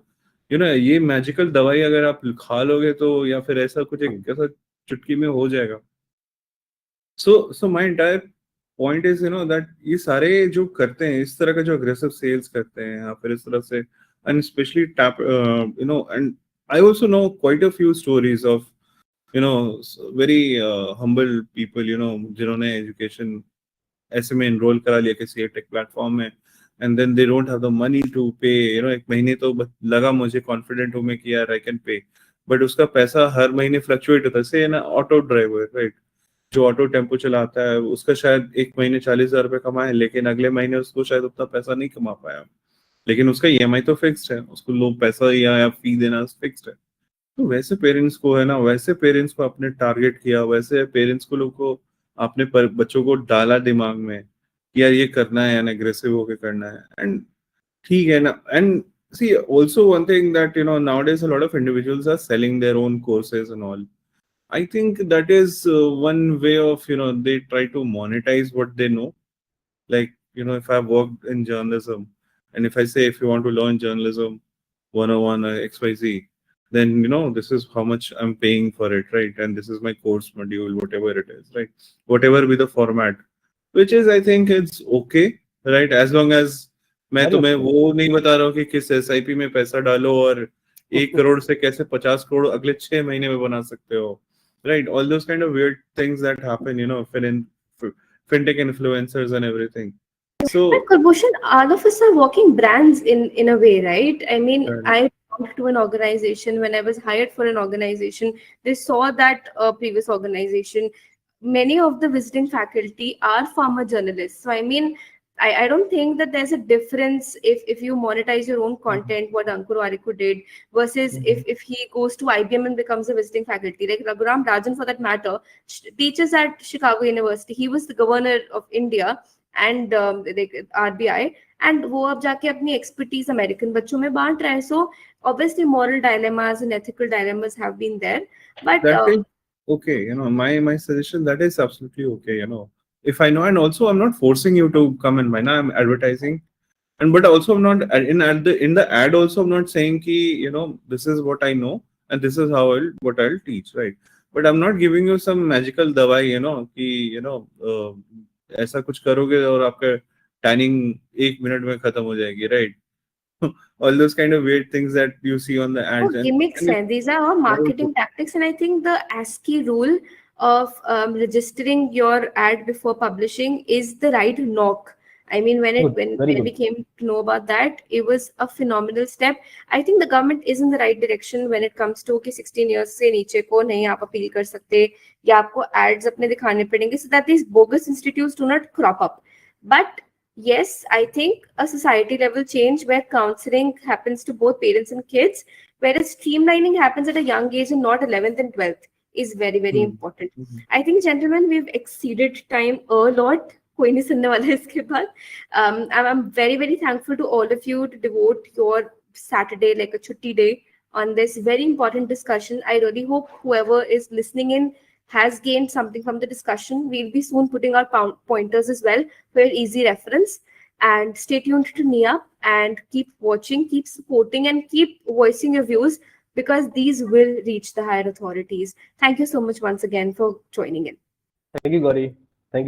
ये मैजिकल दवाई अगर आप खा लोगे तो या फिर ऐसा कुछ एक ऐसा चुटकी में हो जाएगा। So my entire point is that ये सारे जो करते हैं इस तरह का जो aggressive sales करते हैं या फिर इस तरह से, and especially and I also know quite a few stories of very humble people जिन्होंने education ऐसे में enroll करा लिया किसी tech platform में, and then they don't have the money to pay, एक महीने तो लगा मुझे confident हूँ मैं कि यार I can pay, but उसका पैसा हर महीने fluctuate होता है। से ना ऑटो ड्राइवर, राइट, जो ऑटो टेम्पो चलाता है उसका शायद एक महीने 40,000 रुपए कमाए, लेकिन अगले महीने उसको शायद उतना पैसा नहीं कमा पाया, लेकिन उसका ईएमआई तो फिक्स्ड है, उसको लोग पैसा या फी देना फिक्स्ड है। तो वैसे पेरेंट्स को है ना, वैसे पेरेंट्स को आपने टारगेट किया, वैसे पेरेंट्स को लोग को आपने बच्चों को डाला दिमाग में कि यार ये करना है, यानी एग्रेसिव होके करना है, एंड ठीक है ना। And see also one thing that nowadays a lot of individuals are selling their own courses and all. I think that is one way of they try to monetize what they know. Like if I've worked in journalism, and if I say if you want to learn journalism 101 or XYZ, then this is how much I'm paying for it, right? And this is my course module, whatever it is, right? Whatever be the format, which is I think it's okay, right? As long as मैं तुम्हें वो नहीं बता रहा हूँ कि किस SIP में पैसा डालो और 1 करोड़ से कैसे 50 करोड़ अगले 6 महीने में बना सकते हो, right? All those kind of weird things that happen, fintech influencers and everything. So but Kulbhushan, all of us are working brands in a way, right? I mean, Right. I belonged to an organization. When I was hired for an organization, they saw that previous organization, many of the visiting faculty are former journalists. So I mean, I don't think that there's a difference if you monetize your own content, what Ankur Warikoo did, versus if he goes to IBM and becomes a visiting faculty. Like Raghuram Rajan, for that matter, teaches at Chicago University. He was the governor of India and like RBI, and वो अब जाके अपनी expertise American बच्चों में बांट रहा है. So obviously moral dilemmas and ethical dilemmas have been there, but that is okay, my suggestion, that is absolutely okay, if I know. And also I'm not forcing you to come and buy. Now I'm advertising, and but also I'm not in the ad also I'm not saying ki this is what I know and this is how I'll teach, right? But I'm not giving you some magical dawai कि ऐसा कुछ करोगे और आपका tanning 1 minute में खत्म हो जाएगी, right? All those kind of weird things that you see on the ads. gimmicks, and these are all marketing tactics. And I think the ASCII rule of registering your ad before publishing is the right knock. I mean, when Good, very we good. came to know about that, it was a phenomenal step. I think the government is in the right direction when it comes to कि 16 years से नीचे को नहीं आप appeal कर सकते या आपको ads अपने दिखाने पड़ेंगे, so that these bogus institutes do not crop up. But yes, I think a society level change where counseling happens to both parents and kids, whereas streamlining happens at a young age and not 11th and 12th, is very, very important. I think, gentlemen, we've exceeded time a lot. कोई नहीं सुनने वाला है इसके बाद. I'm very, very thankful to all of you to devote your Saturday, like a chutti day, on this very important discussion. I really hope whoever is listening in has gained something from the discussion. We'll be soon putting our pointers as well for easy reference. And stay tuned to NIA and keep watching, keep supporting, and keep voicing your views, because these will reach the higher authorities. Thank you so much once again for joining in. Thank you, Gauri. Thank you.